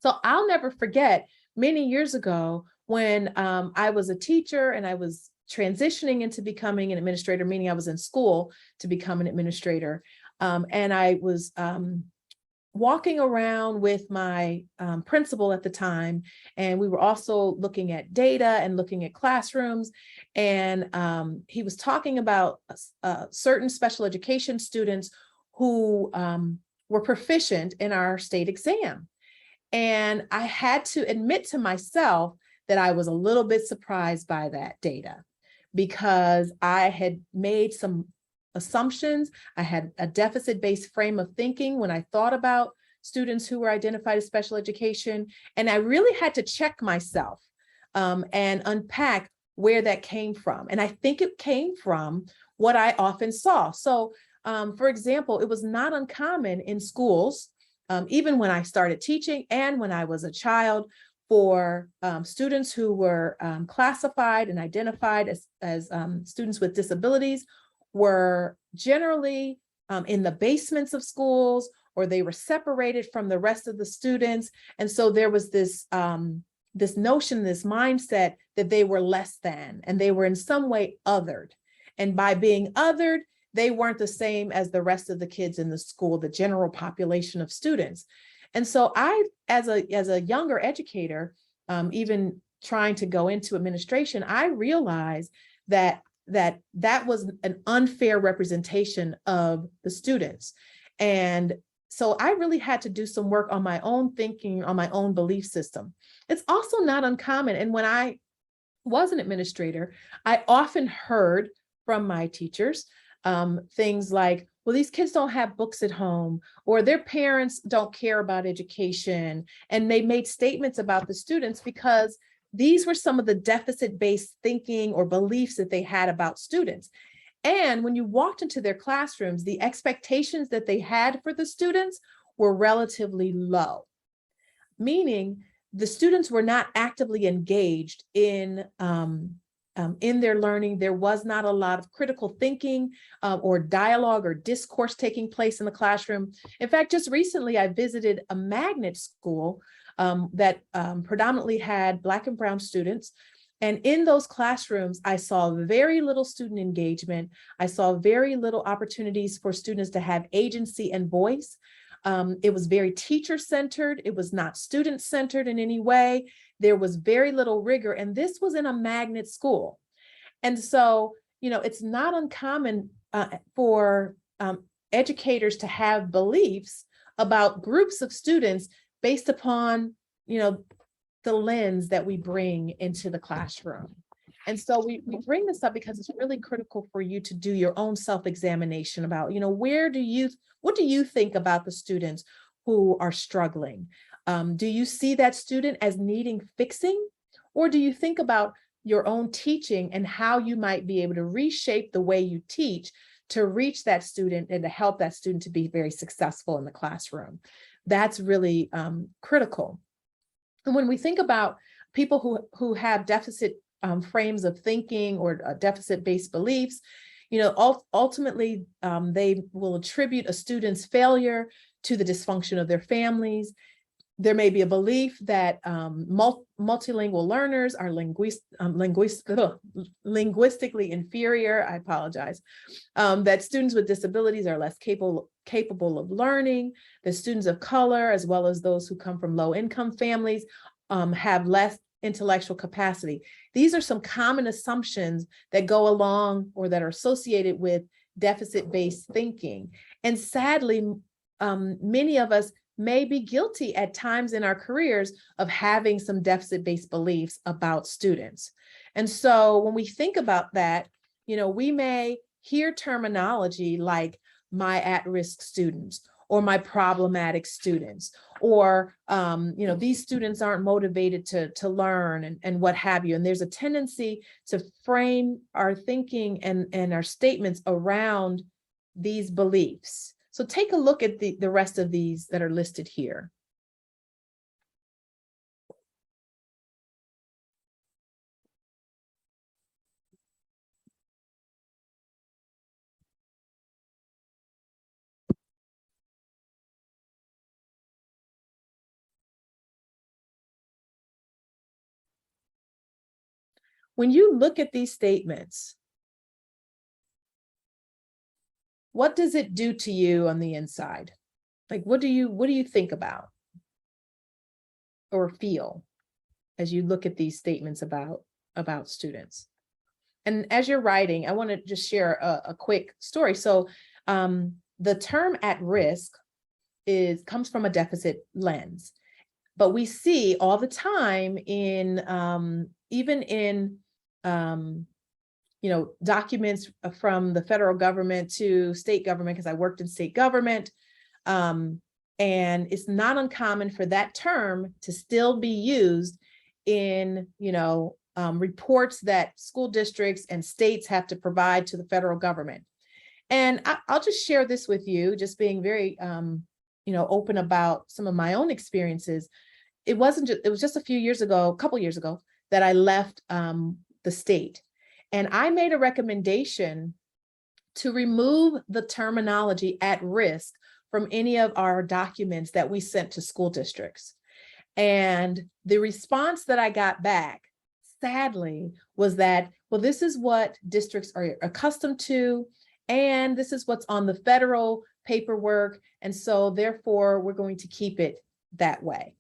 So I'll never forget many years ago when I was a teacher and I was transitioning into becoming an administrator, meaning I was in school to become an administrator. And I was walking around with my principal at the time, and we were also looking at data and looking at classrooms. And he was talking about certain special education students who were proficient in our state exam. And I had to admit to myself that I was a little bit surprised by that data, because I had made some assumptions. I had a deficit-based frame of thinking when I thought about students who were identified as special education. And I really had to check myself and unpack where that came from. And I think it came from what I often saw. So for example, it was not uncommon in schools, even when I started teaching and when I was a child, for students who were classified and identified as students with disabilities were generally in the basements of schools, or they were separated from the rest of the students. And so there was this this notion, this mindset that they were less than, and they were in some way othered. And by being othered, they weren't the same as the rest of the kids in the school, the general population of students. And so I, as a younger educator, even trying to go into administration, I realized that was an unfair representation of the students. And so I really had to do some work on my own thinking, on my own belief system. It's also not uncommon. And when I was an administrator, I often heard from my teachers things like, well, these kids don't have books at home, or their parents don't care about education. And they made statements about the students because these were some of the deficit-based thinking or beliefs that they had about students. And when you walked into their classrooms, the expectations that they had for the students were relatively low, meaning the students were not actively engaged in their learning. There was not a lot of critical thinking or dialogue or discourse taking place in the classroom. In fact, just recently, I visited a magnet school that predominantly had Black and Brown students. And in those classrooms, I saw very little student engagement. I saw very little opportunities for students to have agency and voice. It was very teacher-centered. It was not student-centered in any way. There was very little rigor, and this was in a magnet school. And so, it's not uncommon for educators to have beliefs about groups of students based upon, the lens that we bring into the classroom. And so we bring this up because it's really critical for you to do your own self-examination about, what do you think about the students who are struggling? Do you see that student as needing fixing? Or do you think about your own teaching and how you might be able to reshape the way you teach to reach that student and to help that student to be very successful in the classroom? That's really critical. And when we think about people who have deficit frames of thinking or deficit-based beliefs, ultimately they will attribute a student's failure to the dysfunction of their families. There may be a belief that multilingual learners are linguistically inferior. I apologize. That students with disabilities are less capable of learning. That students of color, as well as those who come from low-income families, have less intellectual capacity. These are some common assumptions that go along or that are associated with deficit-based thinking. And sadly, many of us may be guilty at times in our careers of having some deficit-based beliefs about students. And so when we think about that, we may hear terminology like my at-risk students, or my problematic students, or, these students aren't motivated to learn and what have you. And there's a tendency to frame our thinking and our statements around these beliefs. So take a look at the rest of these that are listed here. When you look at these statements, what does it do to you on the inside? Like, what do you think about or feel as you look at these statements about students? And as you're writing, I want to just share a quick story. So the term at risk comes from a deficit lens, but we see all the time in even in documents from the federal government to state government, because I worked in state government. And it's not uncommon for that term to still be used in, reports that school districts and states have to provide to the federal government. And I'll just share this with you, just being very, open about some of my own experiences. It was just a couple years ago, that I left the state. And I made a recommendation to remove the terminology at risk from any of our documents that we sent to school districts. And the response that I got back, sadly, was that, well, this is what districts are accustomed to, and this is what's on the federal paperwork. And so therefore, we're going to keep it that way.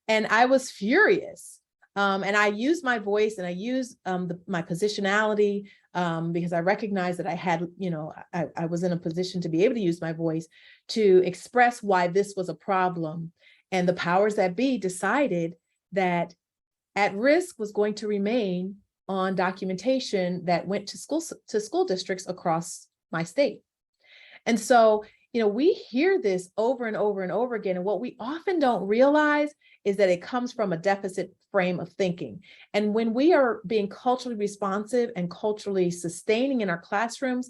And I was furious. And I used my voice and I used my positionality because I recognized that I had, I was in a position to be able to use my voice to express why this was a problem. And the powers that be decided that at risk was going to remain on documentation that went to school districts across my state. And so, we hear this over and over and over again. And what we often don't realize is that it comes from a deficit frame of thinking. And when we are being culturally responsive and culturally sustaining in our classrooms,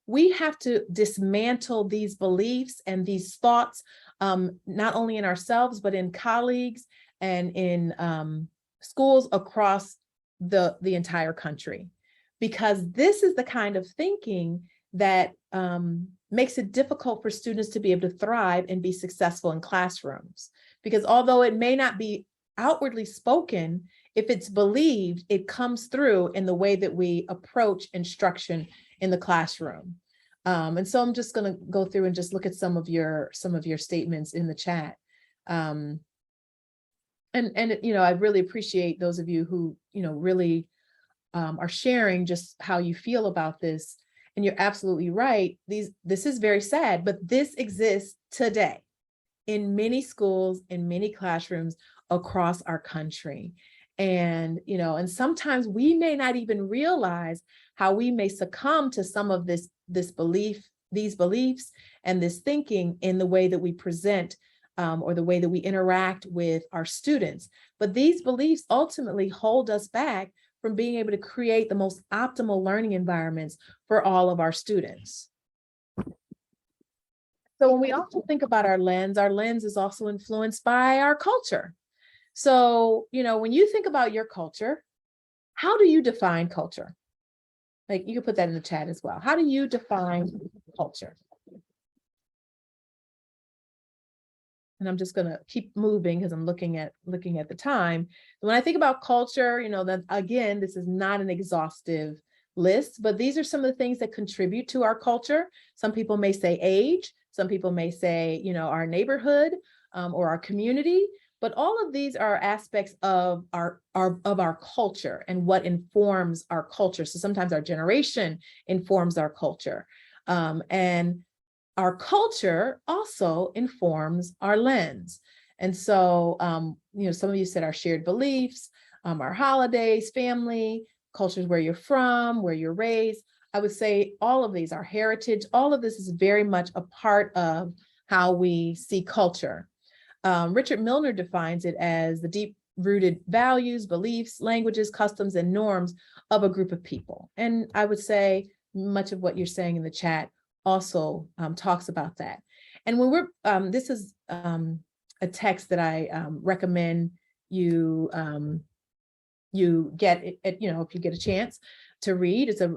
we have to dismantle these beliefs and these thoughts, not only in ourselves, but in colleagues and in schools across the entire country. Because this is the kind of thinking that makes it difficult for students to be able to thrive and be successful in classrooms. Because although it may not be outwardly spoken, if it's believed, it comes through in the way that we approach instruction in the classroom. And so I'm just going to go through and just look at some of your statements in the chat. And I really appreciate those of you who, really are sharing just how you feel about this. And you're absolutely right. This is very sad, but this exists today in many schools, in many classrooms across our country. And, and sometimes we may not even realize how we may succumb to some of these beliefs and this thinking in the way that we present or the way that we interact with our students. But these beliefs ultimately hold us back from being able to create the most optimal learning environments for all of our students. So when we also think about our lens is also influenced by our culture. So, when you think about your culture, how do you define culture? Like, you can put that in the chat as well. How do you define culture? And I'm just going to keep moving because I'm looking at the time. When I think about culture, that again, this is not an exhaustive list, but these are some of the things that contribute to our culture. Some people may say age, some people may say, our neighborhood or our community, but all of these are aspects of our culture and what informs our culture. So sometimes our generation informs our culture. And our culture also informs our lens. And so, some of you said our shared beliefs, our holidays, family, cultures, where you're from, where you're raised. I would say all of these, our heritage, all of this is very much a part of how we see culture. Richard Milner defines it as the deep-rooted values, beliefs, languages, customs, and norms of a group of people. And I would say much of what you're saying in the chat also talks about that. And when we're, this is a text that I recommend you you get it, you know, if you get a chance to read. It's a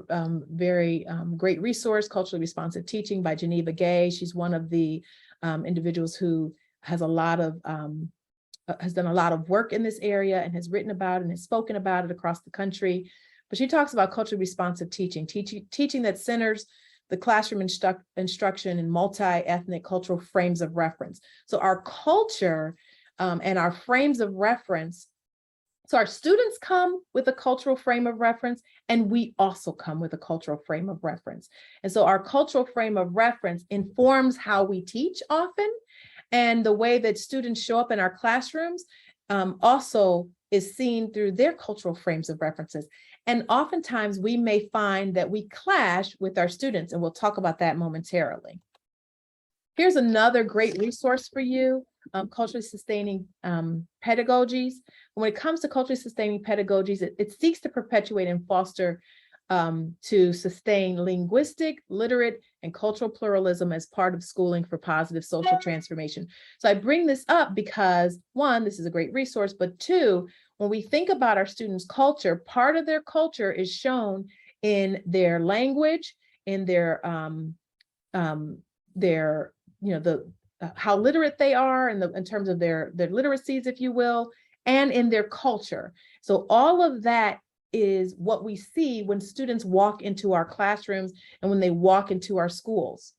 very great resource, Culturally Responsive Teaching by Geneva Gay. She's one of the individuals who has a lot of has done a lot of work in this area and has written about it and has spoken about it across the country. But she talks about culturally responsive teaching, teaching that centers the classroom instruction in multi-ethnic cultural frames of reference. So our culture and our frames of reference, so our students come with a cultural frame of reference, and we also come with a cultural frame of reference. And so our cultural frame of reference informs how we teach often, and the way that students show up in our classrooms also is seen through their cultural frames of references. And oftentimes we may find that we clash with our students, and we'll talk about that momentarily. Here's another great resource for you, culturally sustaining pedagogies. When it comes to culturally sustaining pedagogies, it seeks to perpetuate and foster to sustain linguistic, literate, and cultural pluralism as part of schooling for positive social transformation. So I bring this up because, one, this is a great resource, but two, when we think about our students' culture, part of their culture is shown in their language, in their you know, the how literate they are in terms of their literacies, if you will, and in their culture. So all of that is what we see when students walk into our classrooms and when they walk into our schools.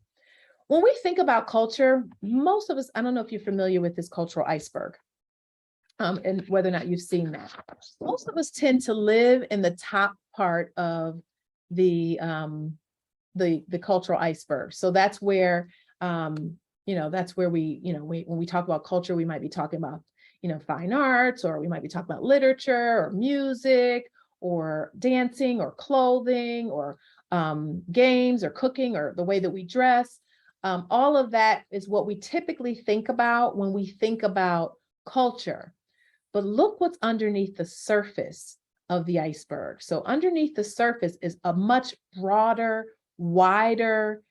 When we think about culture, most of us, I don't know if you're familiar with this cultural iceberg, and whether or not you've seen that. Most of us tend to live in the top part of the cultural iceberg. So that's where, you know, that's where we, you know, when we talk about culture, we might be talking about, you know, fine arts, or we might be talking about literature or music or dancing or clothing or games or cooking or the way that we dress. All of that is what we typically think about when we think about culture. But look what's underneath the surface of the iceberg. So underneath the surface is a much broader, wider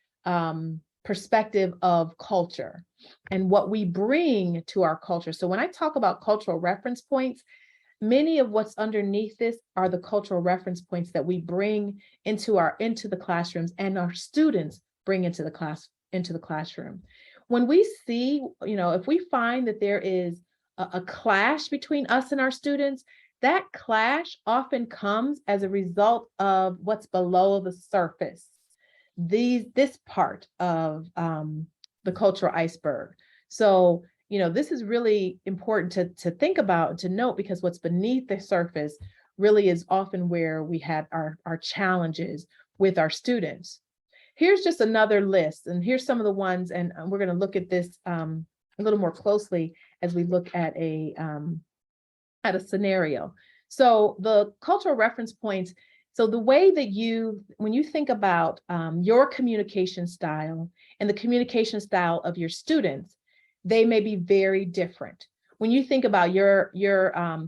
perspective of culture and what we bring to our culture. So when I talk about cultural reference points, many of what's underneath this are the cultural reference points that we bring into the classrooms, and our students bring into the classroom. When we see, you know, if we find that there is a clash between us and our students, that clash often comes as a result of what's below the surface. This part of the cultural iceberg. So, you know, this is really important to think about, to note, because what's beneath the surface really is often where we have our challenges with our students. Here's just another list, and here's some of the ones, and we're going to look at this a little more closely as we look at a scenario. So the cultural reference points. So the way that when you think about your communication style and the communication style of your students, they may be very different. When you think about your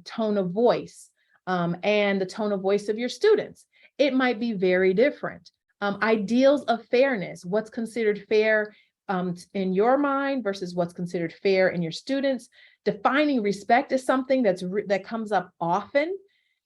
tone of voice and the tone of voice of your students, it might be very different. Ideals of fairness, what's considered fair in your mind versus what's considered fair in your students. Defining respect is something that comes up often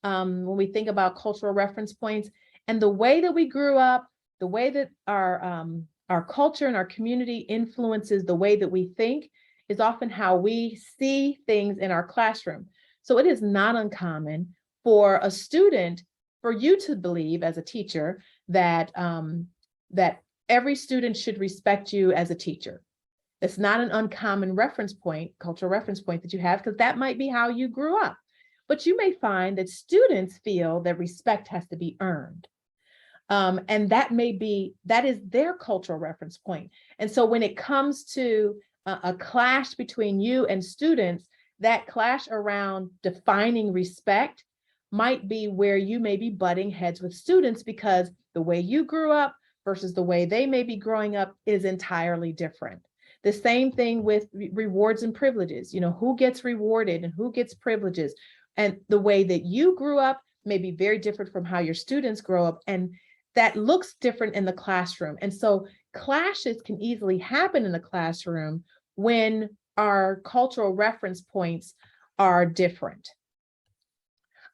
when we think about cultural reference points. And the way that we grew up, the way that our culture and our community influences the way that we think is often how we see things in our classroom. So it is not uncommon for a student, for you to believe as a teacher that that every student should respect you as a teacher. It's not an uncommon reference point, cultural reference point that you have, because that might be how you grew up. But you may find that students feel that respect has to be earned. And that is their cultural reference point. And so when it comes to a clash between you and students, that clash around defining respect might be where you may be butting heads with students, because the way you grew up versus the way they may be growing up is entirely different. The same thing with rewards and privileges, you know, who gets rewarded and who gets privileges. And the way that you grew up may be very different from how your students grow up. And that looks different in the classroom. And so clashes can easily happen in the classroom when our cultural reference points are different.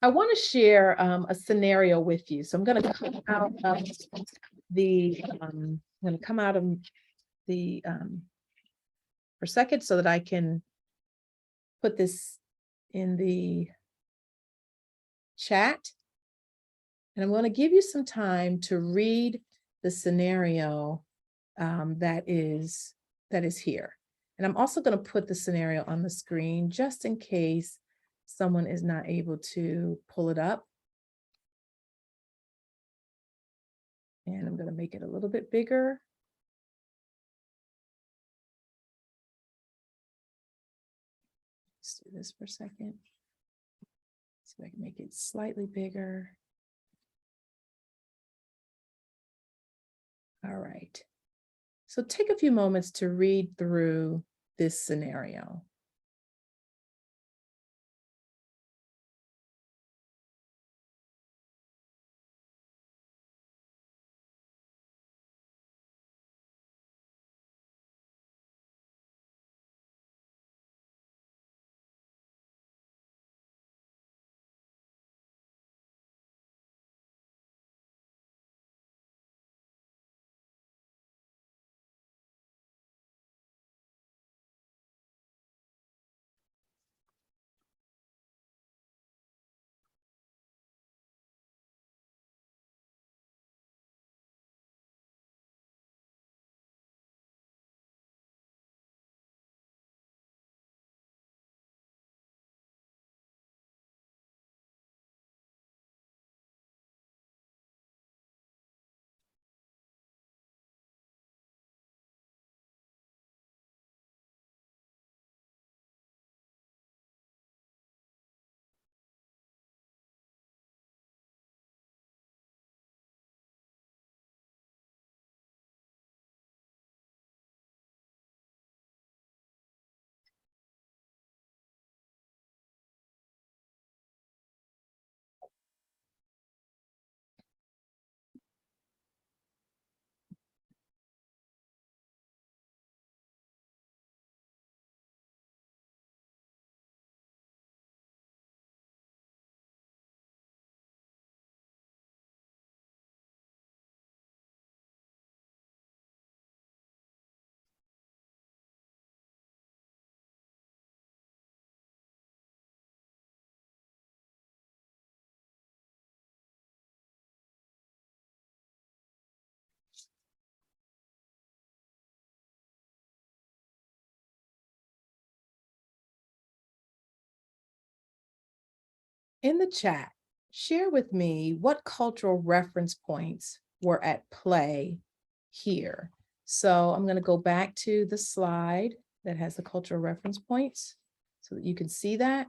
I want to share a scenario with you. So I'm going to come out of the for a second so that I can put this in the chat. And I'm going to give you some time to read the scenario that is here. And I'm also going to put the scenario on the screen just in case someone is not able to pull it up. And I'm going to make it a little bit bigger. Let's do this for a second. See if I can make it slightly bigger. All right. So take a few moments to read through this scenario. In the chat, share with me what cultural reference points were at play here. So I'm going to go back to the slide that has the cultural reference points so that you can see that.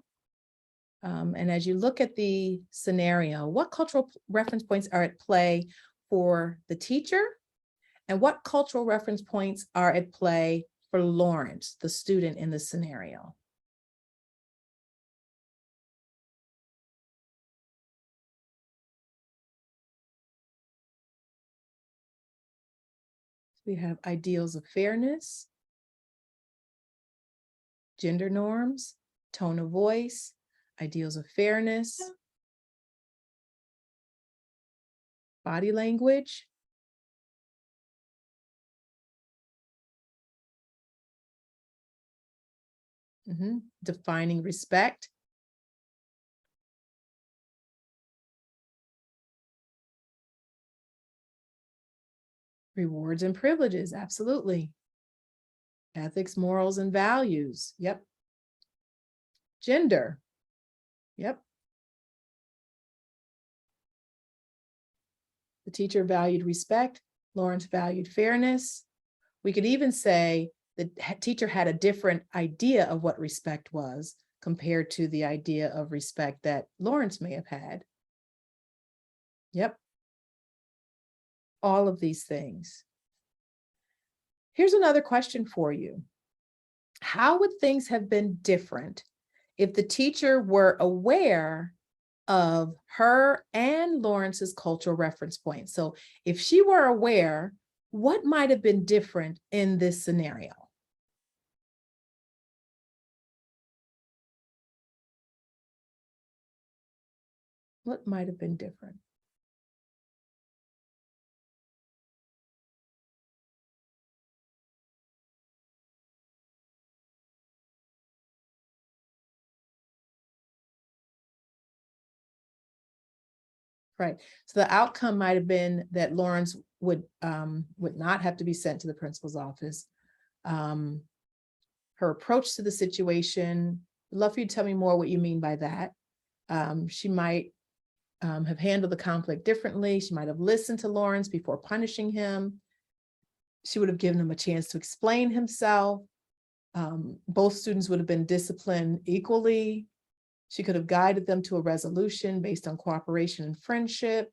And as you look at the scenario, what cultural reference points are at play for the teacher? And what cultural reference points are at play for Lawrence, the student in the scenario? We have ideals of fairness, gender norms, tone of voice, ideals of fairness, body language, defining respect, rewards and privileges, absolutely. Ethics, morals, and values, yep. Gender, yep. The teacher valued respect, Lawrence valued fairness. We could even say the teacher had a different idea of what respect was compared to the idea of respect that Lawrence may have had. Yep. All of these things. Here's another question for you. How would things have been different if the teacher were aware of her and Lawrence's cultural reference point? So if she were aware, what might have been different in this scenario? What might have been different? Right. So the outcome might have been that Lawrence would not have to be sent to the principal's office. Her approach to the situation, I'd love for you to tell me more what you mean by that. She might have handled the conflict differently. She might have listened to Lawrence before punishing him. She would have given him a chance to explain himself. Both students would have been disciplined equally. She could have guided them to a resolution based on cooperation and friendship.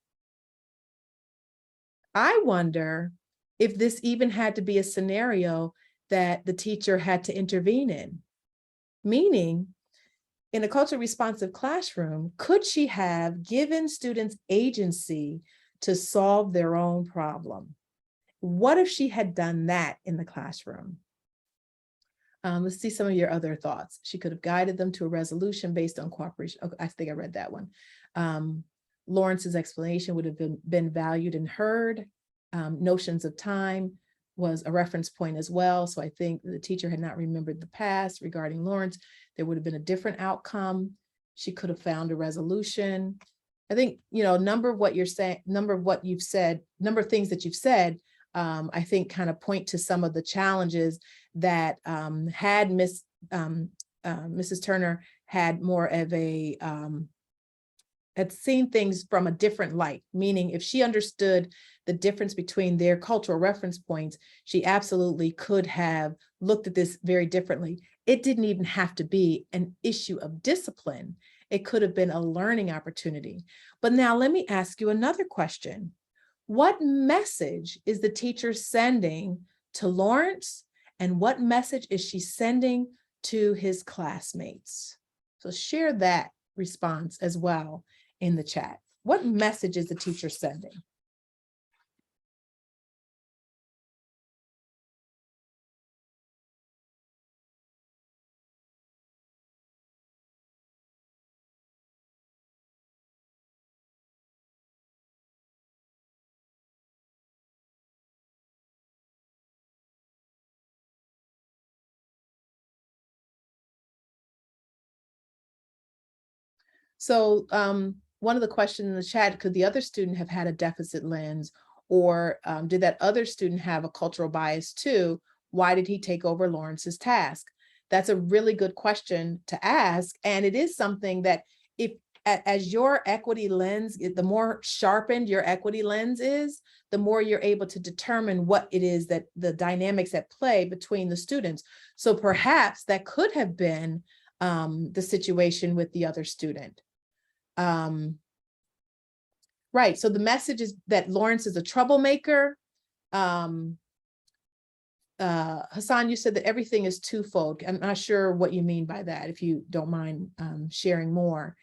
I wonder if this even had to be a scenario that the teacher had to intervene in. Meaning, in a culturally responsive classroom, could she have given students agency to solve their own problem? What if she had done that in the classroom? Let's see some of your other thoughts. She could have guided them to a resolution based on cooperation. Okay, I think I read that one. Lawrence's explanation would have been valued and heard. Notions of time was a reference point as well. So I think the teacher had not remembered the past regarding Lawrence. There would have been a different outcome. She could have found a resolution. I think, a number of what you're saying, number of things that you've said, I think kind of point to some of the challenges that had Mrs. Turner had more of a, had seen things from a different light, meaning if she understood the difference between their cultural reference points, she absolutely could have looked at this very differently. It didn't even have to be an issue of discipline. It could have been a learning opportunity. But now let me ask you another question. What message is the teacher sending to Lawrence, and what message is she sending to his classmates? So share that response as well in the chat. What message is the teacher sending? So one of the questions in the chat, could the other student have had a deficit lens, or did that other student have a cultural bias too? Why did he take over Lawrence's task? That's a really good question to ask. And it is something that if as your equity lens, the more sharpened your equity lens is, the more you're able to determine what it is that the dynamics at play between the students. So perhaps that could have been the situation with the other student. Right, so the message is that Lawrence is a troublemaker. Hassan, you said that everything is twofold. I'm not sure what you mean by that, if you don't mind sharing more.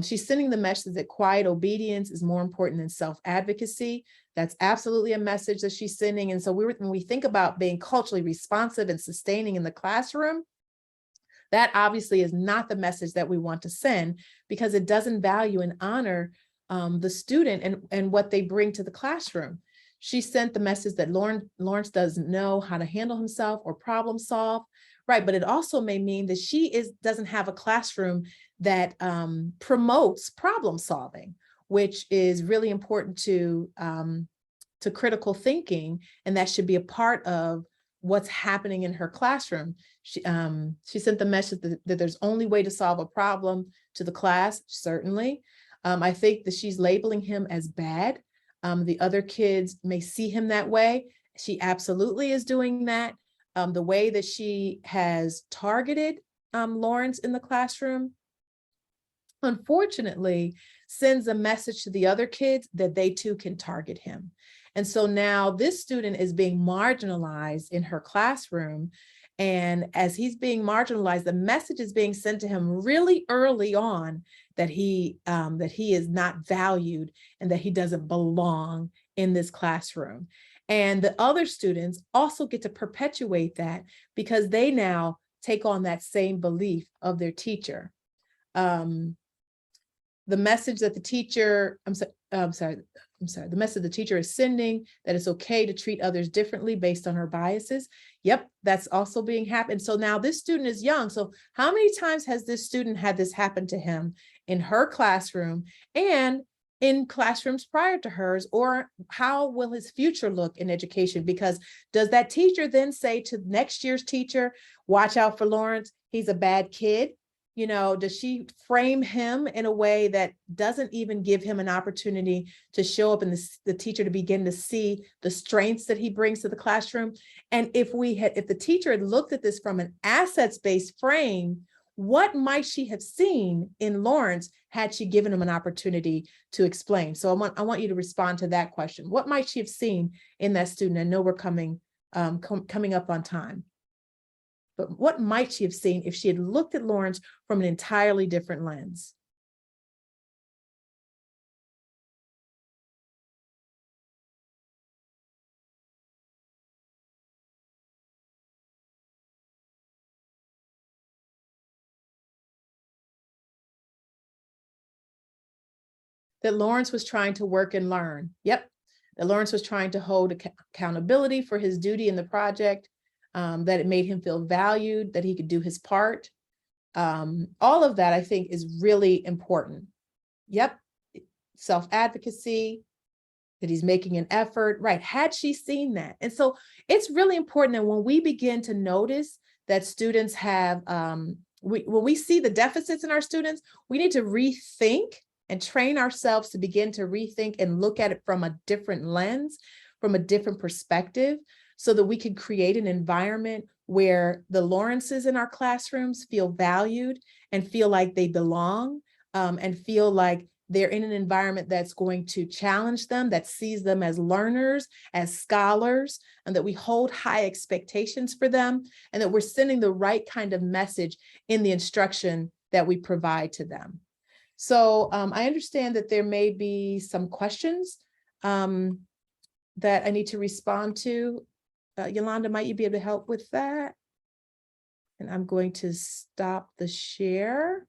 She's sending the message that quiet obedience is more important than self-advocacy. That's absolutely a message that she's sending. And so when we think about being culturally responsive and sustaining in the classroom, that obviously is not the message that we want to send, because it doesn't value and honor the student and what they bring to the classroom. She sent the message that Lawrence doesn't know how to handle himself or problem solve, right? But it also may mean that she doesn't have a classroom that promotes problem solving, which is really important to critical thinking, and that should be a part of what's happening in her classroom. She sent the message that there's only way to solve a problem to the class, certainly. I think that she's labeling him as bad. The other kids may see him that way. She absolutely is doing that. The way that she has targeted Lawrence in the classroom unfortunately sends a message to the other kids that they too can target him. And so now this student is being marginalized in her classroom. And as he's being marginalized, the message is being sent to him really early on that he is not valued and that he doesn't belong in this classroom. And the other students also get to perpetuate that because they now take on that same belief of their teacher. The message that the teacher, the message the teacher is sending, that it's okay to treat others differently based on her biases. Yep, that's also being happened. So now this student is young. So how many times has this student had this happen to him in her classroom and in classrooms prior to hers? Or how will his future look in education? Because does that teacher then say to next year's teacher, watch out for Lawrence, he's a bad kid? You know, does she frame him in a way that doesn't even give him an opportunity to show up and the teacher to begin to see the strengths that he brings to the classroom? And if the teacher had looked at this from an assets-based frame, what might she have seen in Lawrence had she given him an opportunity to explain? So I want you to respond to that question. What might she have seen in that student? I know we're coming up on time. But what might she have seen if she had looked at Lawrence from an entirely different lens? That Lawrence was trying to work and learn. Yep. That Lawrence was trying to hold accountability for his duty in the project, that it made him feel valued, that he could do his part. All of that, I think, is really important. Yep. Self-advocacy, that he's making an effort, right? Had she seen that? And so it's really important that when we begin to notice that students have, when we see the deficits in our students, we need to rethink and train ourselves to begin to rethink and look at it from a different lens, from a different perspective, so that we can create an environment where the Lawrences in our classrooms feel valued and feel like they belong, and feel like they're in an environment that's going to challenge them, that sees them as learners, as scholars, and that we hold high expectations for them, and that we're sending the right kind of message in the instruction that we provide to them. So I understand that there may be some questions that I need to respond to. Yolanda, might you be able to help with that? And I'm going to stop the share.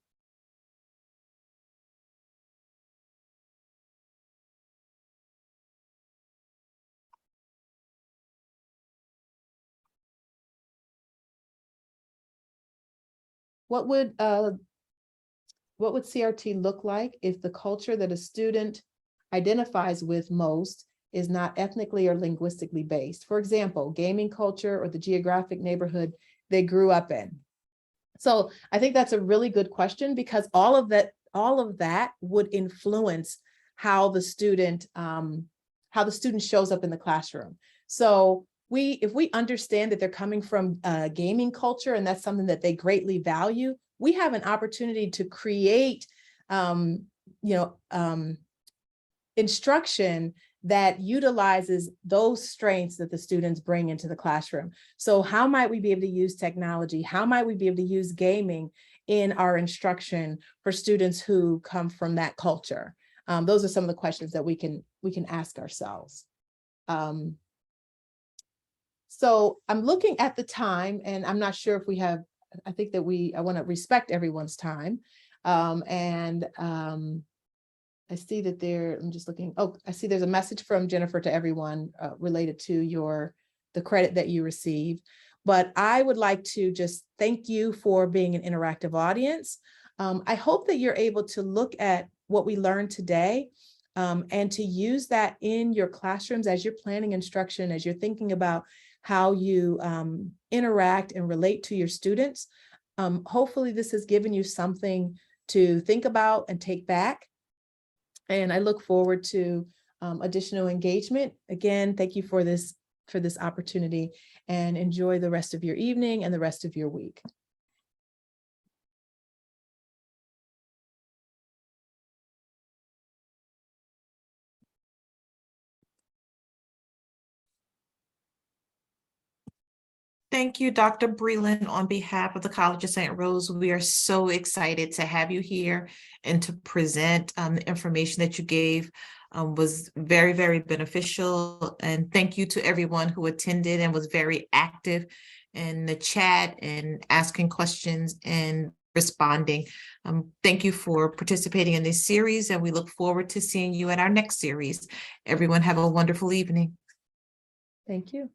What would CRT look like if the culture that a student identifies with most is not ethnically or linguistically based? For example, gaming culture or the geographic neighborhood they grew up in. So I think that's a really good question, because all of that would influence how the student shows up in the classroom. So if we understand that they're coming from gaming culture and that's something that they greatly value, we have an opportunity to create instruction that utilizes those strengths that the students bring into the classroom. So how might we be able to use technology? How might we be able to use gaming in our instruction for students who come from that culture? Those are some of the questions that we can ask ourselves. So I'm looking at the time, and I'm not sure if we have, I think that I want to respect everyone's time. I see that I'm just looking, I see there's a message from Jennifer to everyone related to the credit that you receive. But I would like to just thank you for being an interactive audience. I hope that you're able to look at what we learned today and to use that in your classrooms as you're planning instruction, as you're thinking about how you interact and relate to your students. Hopefully this has given you something to think about and take back. And I look forward to additional engagement. Again, thank you for this opportunity, and enjoy the rest of your evening and the rest of your week. Thank you, Dr. Breland. On behalf of the College of St. Rose, we are so excited to have you here and to present the information that you gave was very, very beneficial. And thank you to everyone who attended and was very active in the chat and asking questions and responding. Thank you for participating in this series, and we look forward to seeing you in our next series. Everyone have a wonderful evening. Thank you.